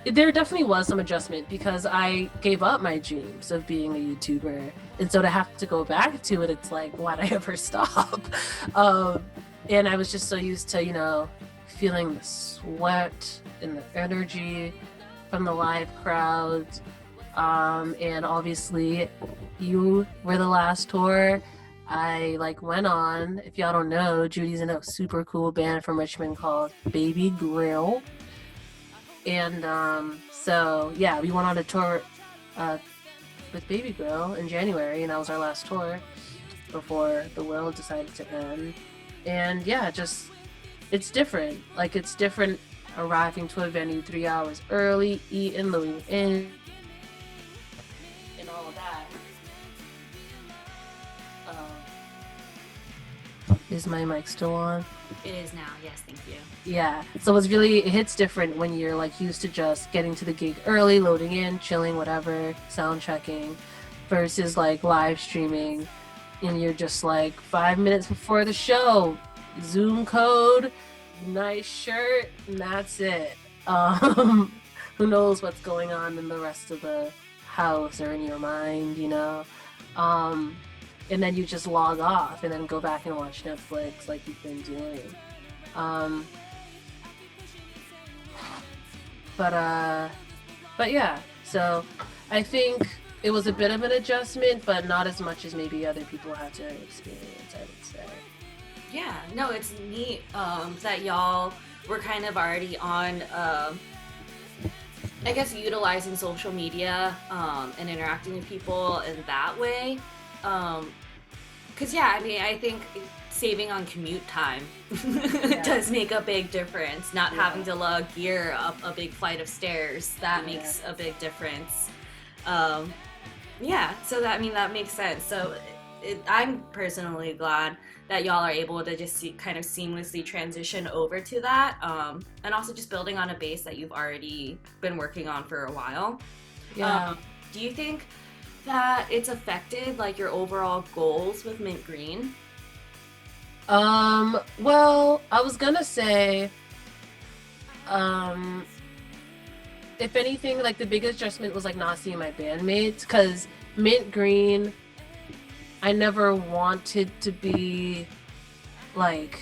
there definitely was some adjustment because I gave up my dreams of being a YouTuber, and so to have to go back to it, it's like, why'd I ever stop? And I was just so used to, you know, feeling the sweat and the energy from the live crowd. And obviously, you were the last tour I like went on. If y'all don't know, Judy's in a super cool band from Richmond called Baby Grill. And so yeah, we went on a tour with Baby Grill in January, and that was our last tour before the world decided to end. And yeah, just it's different. Like it's different arriving to a venue 3 hours early, eating, loading in, and all of that. Is my mic still on? It is now, yes, thank you. Yeah, so it hits different when you're like used to just getting to the gig early, loading in, chilling, whatever, sound checking, versus like live streaming, and you're just like 5 minutes before the show, Zoom code, nice shirt, and that's it. Who knows what's going on in the rest of the house or in your mind, you know? And then you just log off and then go back and watch Netflix like you've been doing. But yeah, so I think it was a bit of an adjustment, but not as much as maybe other people had to experience, I would say. Yeah, no, it's neat that y'all were kind of already on, I guess, utilizing social media and interacting with people in that way. Because, yeah, I mean, I think saving on commute time does make a big difference. Not having to lug gear up a big flight of stairs, that makes a big difference. Yeah, so that, I mean, that makes sense. So I'm personally glad that y'all are able to just kind of seamlessly transition over to that, and also just building on a base that you've already been working on for a while. Yeah. Do you think that it's affected like your overall goals with Mint Green? Well, I was gonna say, if anything, like the biggest adjustment was like not seeing my bandmates, because Mint Green, I never wanted to be like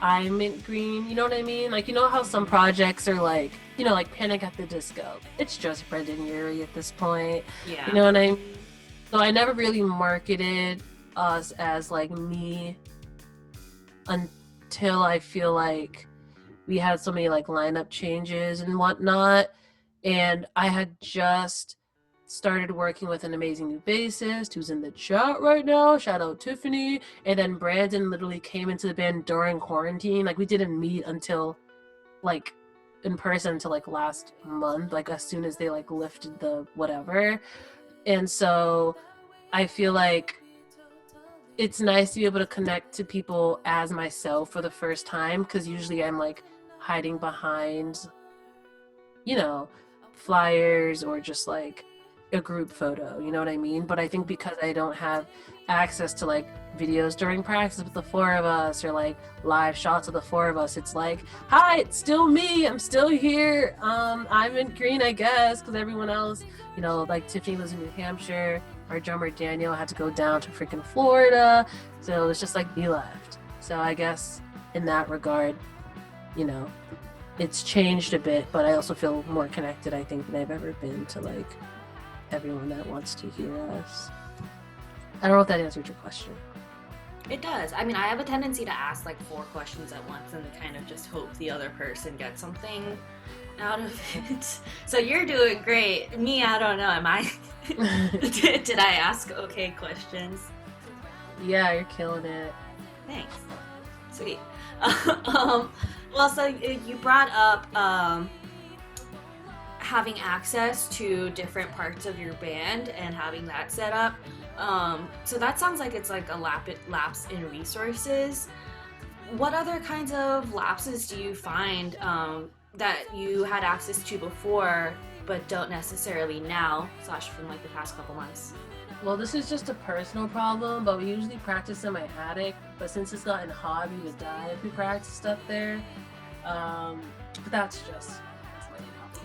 I'm Mint Green, you know what I mean? Like, you know how some projects are like, you know, like Panic at the Disco. It's just Brendan Urie at this point. Yeah. You know what I mean? So I never really marketed us as like me until I feel like we had so many like lineup changes and whatnot. And I had just started working with an amazing new bassist who's in the chat right now. Shout out Tiffany. And then Brandon literally came into the band during quarantine. Like we didn't meet until like in person until like last month, like as soon as they like lifted the whatever. And so I feel like it's nice to be able to connect to people as myself for the first time, because usually I'm like hiding behind, you know, flyers or just like a group photo, you know what I mean? But I think because I don't have access to like videos during practice with the four of us or like live shots of the four of us, it's like, hi, it's still me, I'm still here, I'm in Green, I guess, because everyone else, you know, like Tiffany lives in New Hampshire, our drummer Daniel had to go down to freaking Florida, so it was just like he left. So I guess in that regard, you know, it's changed a bit, but I also feel more connected, I think, than I've ever been to like everyone that wants to hear us. I don't know if that answered your question. It does. I mean, I have a tendency to ask like 4 questions at once and kind of just hope the other person gets something out of it. So you're doing great. Me, I don't know. Am I? Did I ask okay questions? Yeah, you're killing it. Thanks. Sweet. Well, so you brought up having access to different parts of your band and having that set up. So that sounds like it's like a lapse in resources. What other kinds of lapses do you find that you had access to before but don't necessarily now, / from like the past couple months? Well, this is just a personal problem, but we usually practice in my attic. But since it's gotten hot, we would die if we practiced up there. But that's just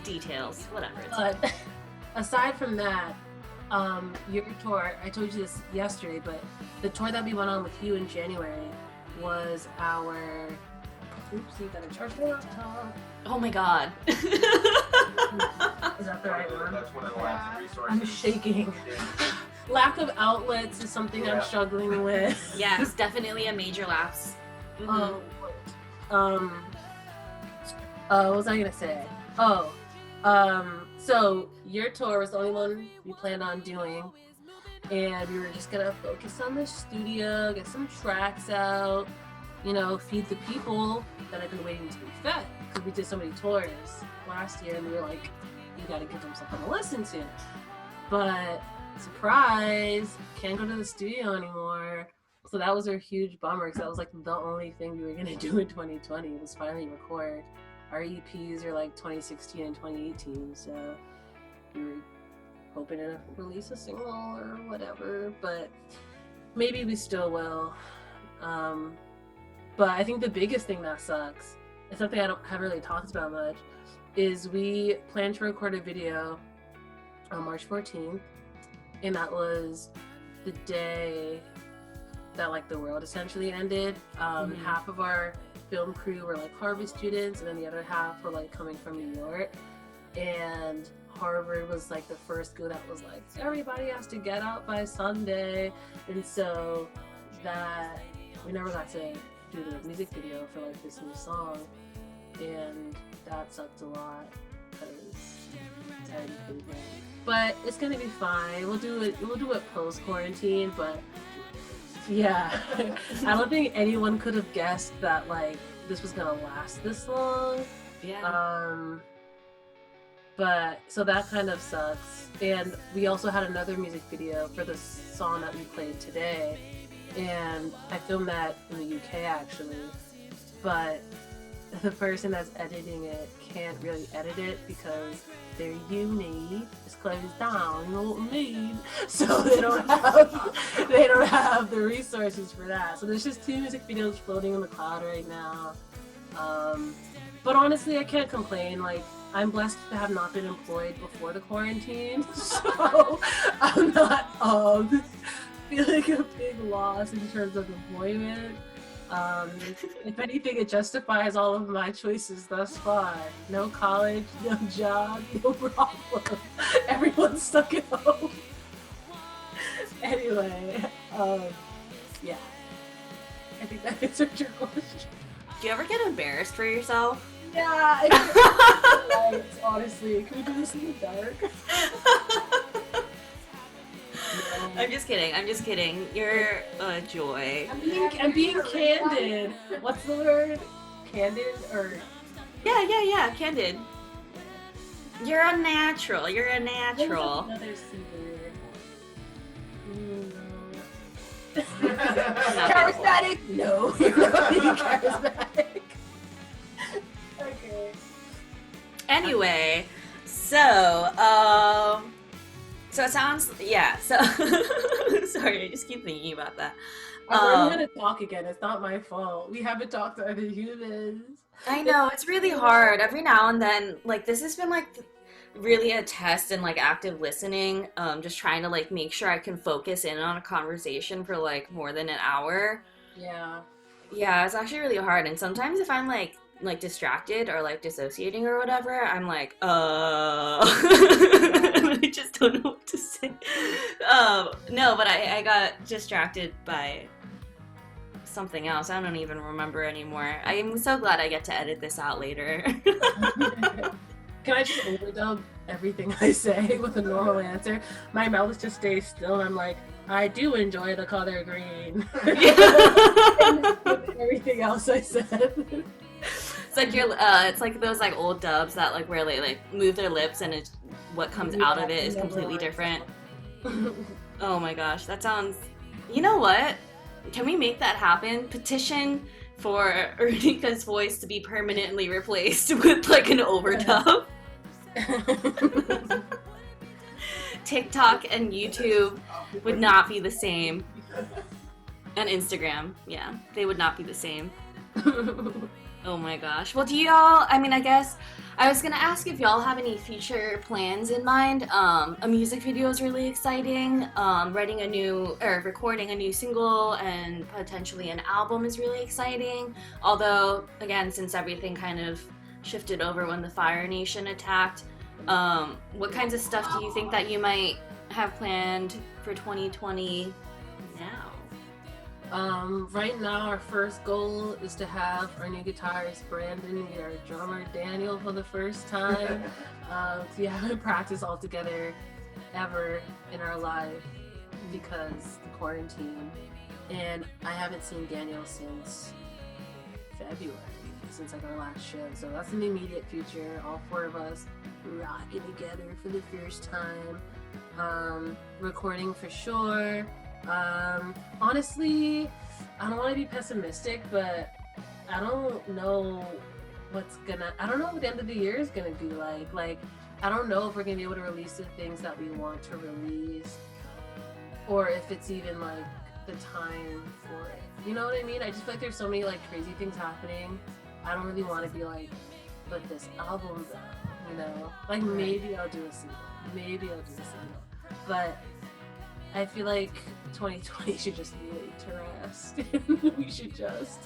details, whatever. But aside from that, your tour, I told you this yesterday, but the tour that we went on with you in January was our... Oops, you gotta charge my laptop. Oh my god. Is that the right one? That's one of the last resources. I'm shaking. Lack of outlets is something I'm struggling with. Yeah, it's definitely a major lapse. Mm-hmm. What was I gonna say? So your tour was the only one we planned on doing, and we were just gonna focus on the studio, get some tracks out, you know, feed the people that have been waiting to be fed. Because we did so many tours last year, and we were like, you gotta give them something to listen to. But surprise, can't go to the studio anymore. So that was a huge bummer, because that was like the only thing we were gonna do in 2020 was finally record. Our EPs are like 2016 and 2018, so we were hoping to release a single or whatever, but maybe we still will. But I think the biggest thing that sucks, and something I haven't really talked about much, is we planned to record a video on March 14th, and that was the day that like the world essentially ended. Half of our film crew were like Harvard students, and then the other half were like coming from New York, and Harvard was like the first school that was like, everybody has to get out by Sunday, and so that we never got to do the music video for like this new song, and that sucked a lot because but it's gonna be fine. We'll do it post quarantine, but yeah, I don't think anyone could have guessed that like this was gonna last this long. Yeah. But so that kind of sucks. And we also had another music video for the song that we played today, and I filmed that in the UK actually, but the person that's editing it can't really edit it because their uni is closed down, you know what I mean? So they don't have the resources for that. So there's just 2 music videos floating in the cloud right now. But honestly, I can't complain. Like, I'm blessed to have not been employed before the quarantine, so I'm not feeling a big loss in terms of employment. If anything, it justifies all of my choices thus far. No college, no job, no problem. Everyone's stuck at home. Anyway, yeah. I think that answered your question. Do you ever get embarrassed for yourself? Yeah, I honestly. Can we do this in the dark? No. I'm just kidding. You're a joy. I'm being candid. What's the word? Candid or? Yeah, candid. You're a natural. There's another C word. Charismatic? No, you're not being charismatic. Okay. Anyway, so it sounds, so sorry, I just keep thinking about that. I'm gonna talk again. It's not my fault. We haven't talked to other humans. I know, it's really hard. Every now and then, like, this has been like really a test in like active listening, just trying to like make sure I can focus in on a conversation for like more than an hour. Yeah, it's actually really hard. And sometimes if I'm like distracted or like dissociating or whatever, I'm like I just don't know what to say. No, but I got distracted by something else. I don't even remember anymore. I'm so glad I get to edit this out later. Can I just overdub everything I say with a normal answer? My mouth just stays still, and I'm like, I do enjoy the color green. Everything else I said. It's like it's like those like old dubs that like where they like move their lips and what comes out of it is completely different. Oh my gosh, that sounds. You know what? Can we make that happen? Petition for Ronnica's voice to be permanently replaced with like an overdub. TikTok and YouTube would not be the same. And Instagram, yeah, they would not be the same. Oh my gosh. Well, do y'all, I mean, I guess I was gonna ask if y'all have any future plans in mind. A music video is really exciting. Recording a new single and potentially an album is really exciting. Although, again, since everything kind of shifted over when the Fire Nation attacked, what kinds of stuff do you think that you might have planned for 2020 now? Right now, our first goal is to have our new guitarist Brandon meet our drummer Daniel for the first time. We haven't practiced all together ever in our life because the quarantine, and I haven't seen Daniel since February, since like our last show. So that's in the immediate future. All four of us rocking together for the first time. Recording for sure. Honestly, I don't want to be pessimistic, but I don't know what the end of the year is gonna be like. Like, I don't know if we're gonna be able to release the things that we want to release, or if it's even like the time for it. You know what I mean? I just feel like there's so many like crazy things happening. I don't really want to be like, but this album's out, you know? Like, maybe I'll do a single. But I feel like 2020 should just be laid to rest. We should just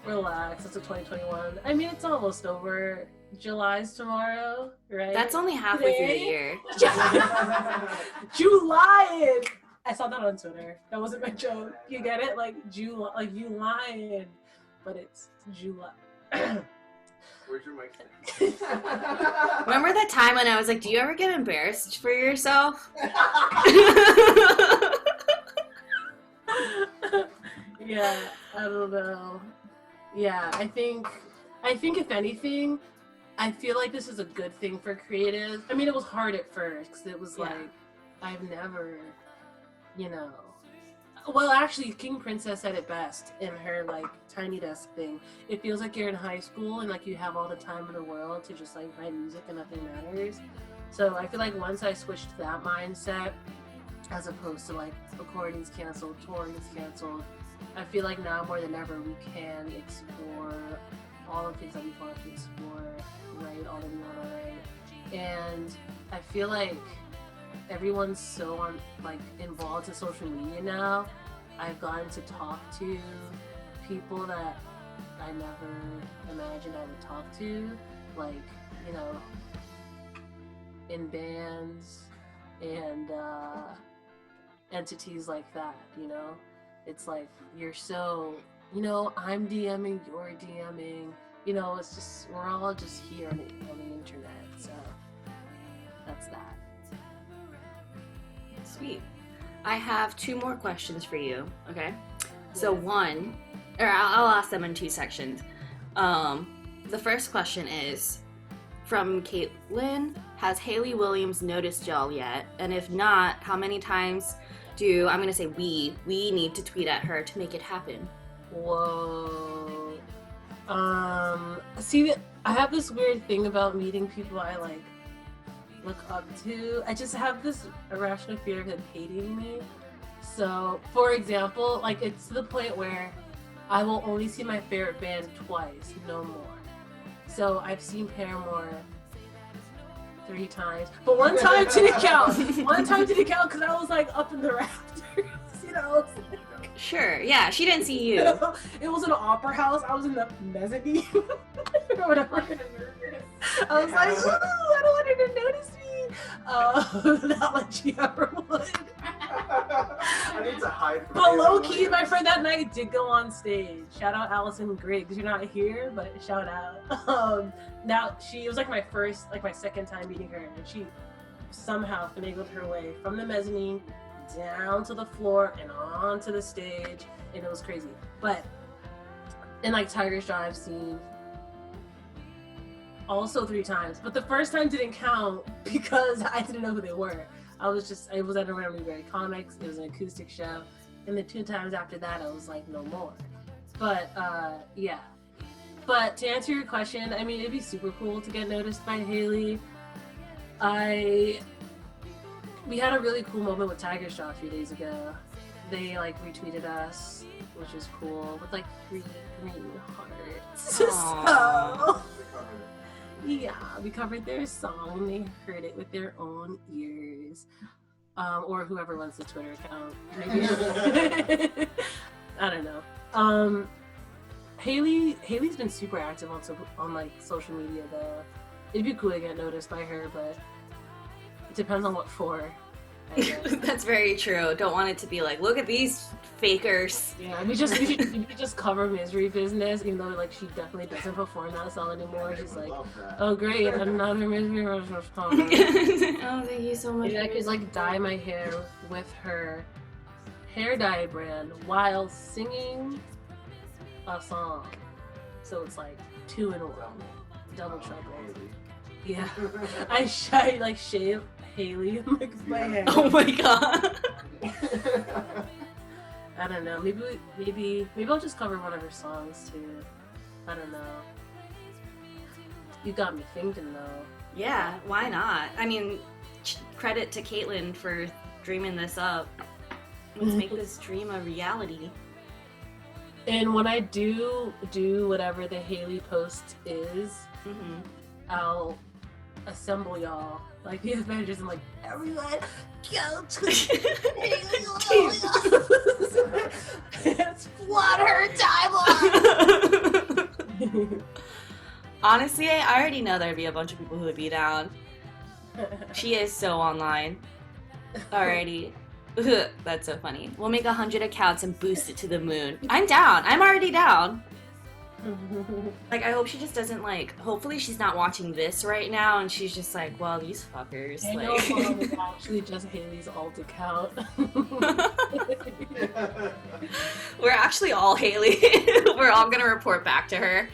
relax. That's a 2021. I mean, it's almost over. July's tomorrow, right? That's only halfway through the year. July! I saw that on Twitter. That wasn't my joke. You get it? Like, July, like you lying. But it's July. Where's your mic? Remember that time when I was like, do you ever get embarrassed for yourself? Yeah, I don't know. Yeah, I think if anything, I feel like this is a good thing for creatives. I mean, it was hard at first because it was like, I've never, you know. Well, actually, King Princess said it best in her like Tiny Desk thing. It feels like you're in high school and like you have all the time in the world to just like write music and nothing matters. So I feel like once I switched to that mindset, as opposed to like recordings canceled, touring is canceled, I feel like now more than ever we can explore all the things that we want to explore, write all that we want to write. And I feel like everyone's so involved in social media now. I've gotten to talk to people that I never imagined I would talk to, like, you know, in bands and entities like that, you know? It's like, you're so, you know, I'm DMing, you're DMing, you know, it's just, we're all just here on the internet, so that's that. Sweet. I have 2 more questions for you, okay? So one, or I'll ask them in 2 sections. The first question is, from Caitlin, has Hayley Williams noticed y'all yet? And if not, how many times I'm gonna say we need to tweet at her to make it happen? Whoa. See, I have this weird thing about meeting people I like look up to. I just have this irrational fear of them hating me. So, for example, like, it's to the point where I will only see my favorite band twice, no more. So I've seen Paramore 3 times, but one time didn't count. Because I was like up in the rafters, you know. Sure, yeah, she didn't see you. It was an opera house. I was in the mezzanine or whatever. I was like, ooh, I don't want her to notice me. Not like she ever would. I need to hide from But you. low key, my friend that night did go on stage. Shout out Allison Griggs. You're not here, but shout out. Now it was like my second time meeting her, and she somehow finagled her way from the mezzanine down to the floor and onto the stage, and it was crazy. But in like Tiger's Jaw, I've seen also 3 times, but the first time didn't count because I didn't know who they were. I was at a Randomly Rare Comics. It was an acoustic show, and the 2 times after that, I was like, no more. But yeah. But to answer your question, I mean, it'd be super cool to get noticed by Haley. We had a really cool moment with Tiger's Jaw a few days ago. They like retweeted us, which is cool, with like 3 green hearts. So yeah, we covered their song. They heard it with their own ears, or whoever runs the Twitter account. Maybe. I don't know. Haley's been super active on like social media though. It'd be cool to get noticed by her, but it depends on what for. That's very true. Don't want it to be like, look at these fakers. Yeah, we just cover Misery Business, even though like she definitely doesn't perform that song anymore. She's like, oh great, another Misery Business song. Oh, thank you so much. Maybe I could like dye my hair with her hair dye brand while singing a song. So it's like 2 in 1, double trouble. Yeah, I shave Haley like my hair. Oh my god. I don't know. Maybe I'll just cover one of her songs too. I don't know. You got me thinking though. Yeah, why not? I mean, credit to Caitlin for dreaming this up. Let's make this dream a reality. And when I do whatever the Haley post is, I'll assemble y'all like the Avengers and like everyone go to Haley Lorde. Flood her timeline. Honestly, I already know there'd be a bunch of people who would be down. She is so online. Alrighty. That's so funny. We'll make 100 accounts and boost it to the moon. I'm down. I'm already down. Like, I hope she just doesn't, like, hopefully she's not watching this right now and she's just like, well, these fuckers. I know it's actually just Haley's alt account. We're actually all Haley. We're all gonna report back to her.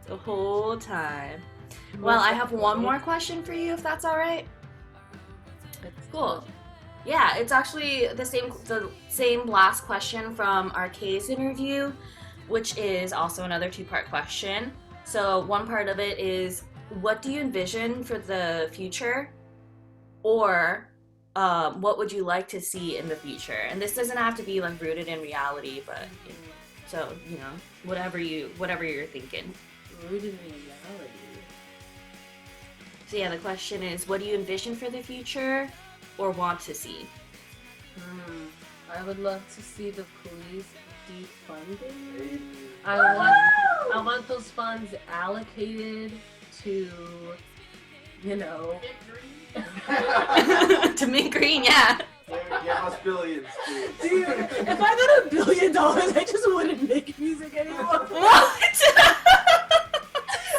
The whole time. Well, I have one more question for you, if that's alright. Cool. Yeah, it's actually the same last question from RK's interview, which is also another 2-part question. So one part of it is, what do you envision for the future? Or what would you like to see in the future? And this doesn't have to be like rooted in reality, but so, you know, whatever you're thinking. Rooted in reality. So yeah, the question is, what do you envision for the future or want to see? I would love to see the police defunded. I want those funds allocated to, you know, to Mint Green, yeah. Give us billions, dude. If I got $1 billion, I just wouldn't make music anymore. What?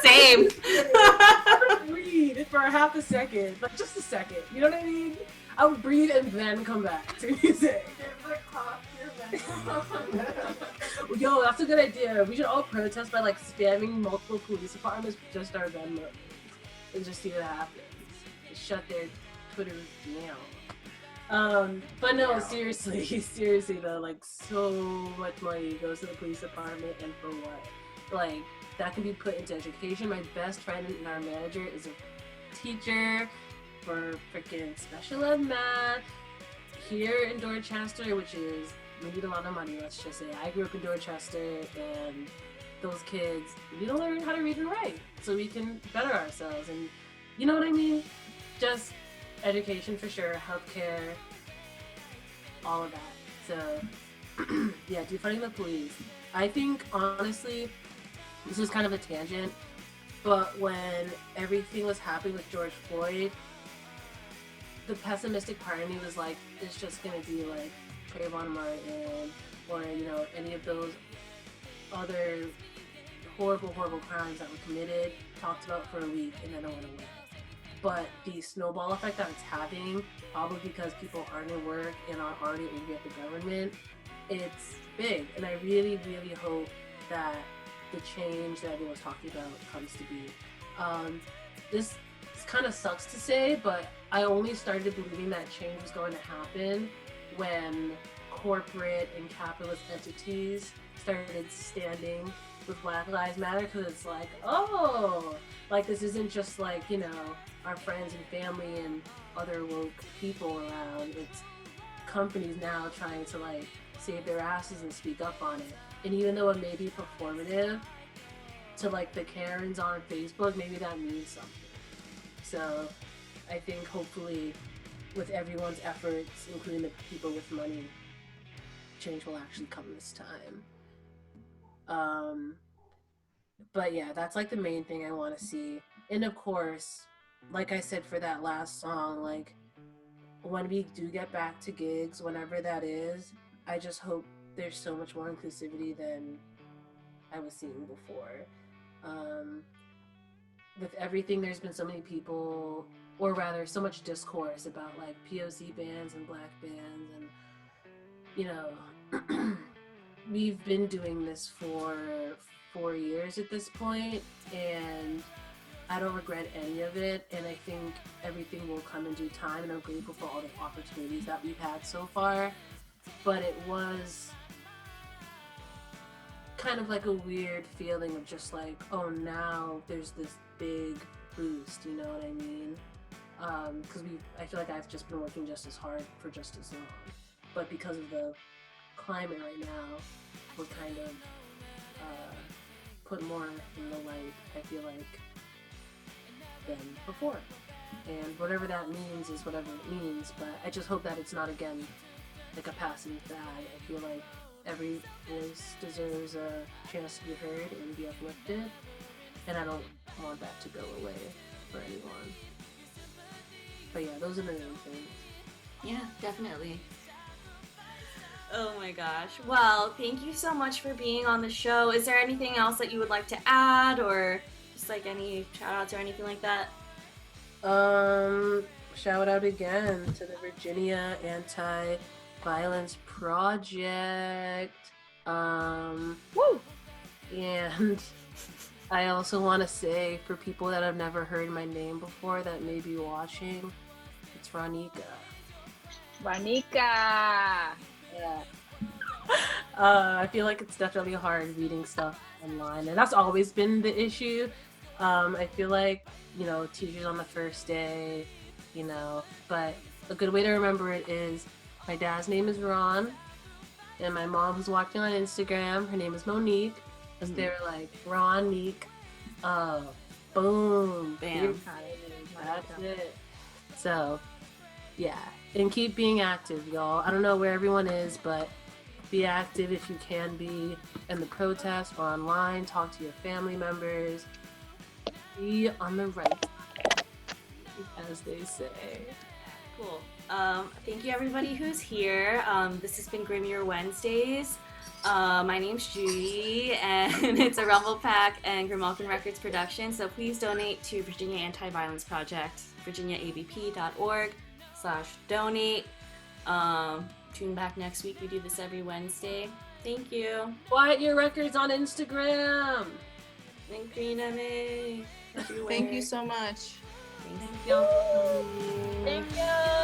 Same. I would breathe for half a second, like just a second. You know what I mean? I would breathe and then come back to music. Yo, that's a good idea. We should all protest by like spamming multiple police departments with just our Venmo and just see what happens. Just shut their Twitter down. But no, seriously though, like so much money goes to the police department, and for what? Like that can be put into education. My best friend and our manager is a teacher for freaking special ed math here in Dorchester, which is, we need a lot of money, let's just say. I grew up in Dorchester, and those kids need to learn how to read and write so we can better ourselves. And you know what I mean? Just education for sure, healthcare, all of that. So yeah, defunding the police. I think honestly, this is kind of a tangent, but when everything was happening with George Floyd, the pessimistic part of me was like, it's just gonna be like Trayvon Martin or, you know, any of those other horrible crimes that were committed, talked about for a week, and then it went away. But the snowball effect that it's having, probably because people aren't at work and are already angry at the government, it's big. And I really, really hope that the change that everyone's talking about comes to be. This kind of sucks to say, but I only started believing that change was going to happen when corporate and capitalist entities started standing with Black Lives Matter, because it's like, oh, like this isn't just like, you know, our friends and family and other woke people around. It's companies now trying to like save their asses and speak up on it. And even though it may be performative to like the Karens on Facebook, maybe that means something. So I think hopefully with everyone's efforts, including the people with money, change will actually come this time. But yeah, that's like the main thing I want to see. And of course, like I said for that last song, like when we do get back to gigs, whenever that is, I just hope there's so much more inclusivity than I was seeing before. With everything, there's been so many people, or rather so much discourse about like POC bands and Black bands, and you know, we've been doing this for 4 years at this point, and I don't regret any of it, and I think everything will come in due time, and I'm grateful for all the opportunities that we've had so far. But it was kind of like a weird feeling of just like, oh, now there's this big boost, you know what I mean? Because I feel like I've just been working just as hard for just as long, but because of the climate right now, we're kind of put more in the light, I feel like, than before. And whatever that means is whatever it means, but I just hope that it's not, again, like a passing fad. I feel like every voice deserves a chance to be heard and be uplifted, and I don't want that to go away for anyone. But yeah, those are the main things. Yeah, definitely. Oh my gosh. Well, thank you so much for being on the show. Is there anything else that you would like to add, or just like any shout outs or anything like that? Shout out again to the Virginia Anti-Violence Project. Woo! And I also want to say, for people that have never heard my name before that may be watching, it's Ronnica. Ronnica! Yeah. I feel like it's definitely hard reading stuff online, and that's always been the issue. I feel like, you know, teachers on the first day, you know, but a good way to remember it is my dad's name is Ron, and my mom who's watching on Instagram, her name is Monique, because they're like, Ronnique, boom, bam, that's it. So, yeah, and keep being active, y'all. I don't know where everyone is, but be active if you can be in the protest or online. Talk to your family members. Be on the right side, as they say. Cool. Thank you everybody who's here. This has been Grimmier Wednesdays. My name's Judy, and it's a Rumble Pack and Grimalkin Records production, so please donate to Virginia Anti-Violence Project, virginiaavp.org/donate. Tune back next week. We do this every Wednesday. Thank you. Quiet Your Records on Instagram. And Green MA. Thank you so much. Thank you. Thank you.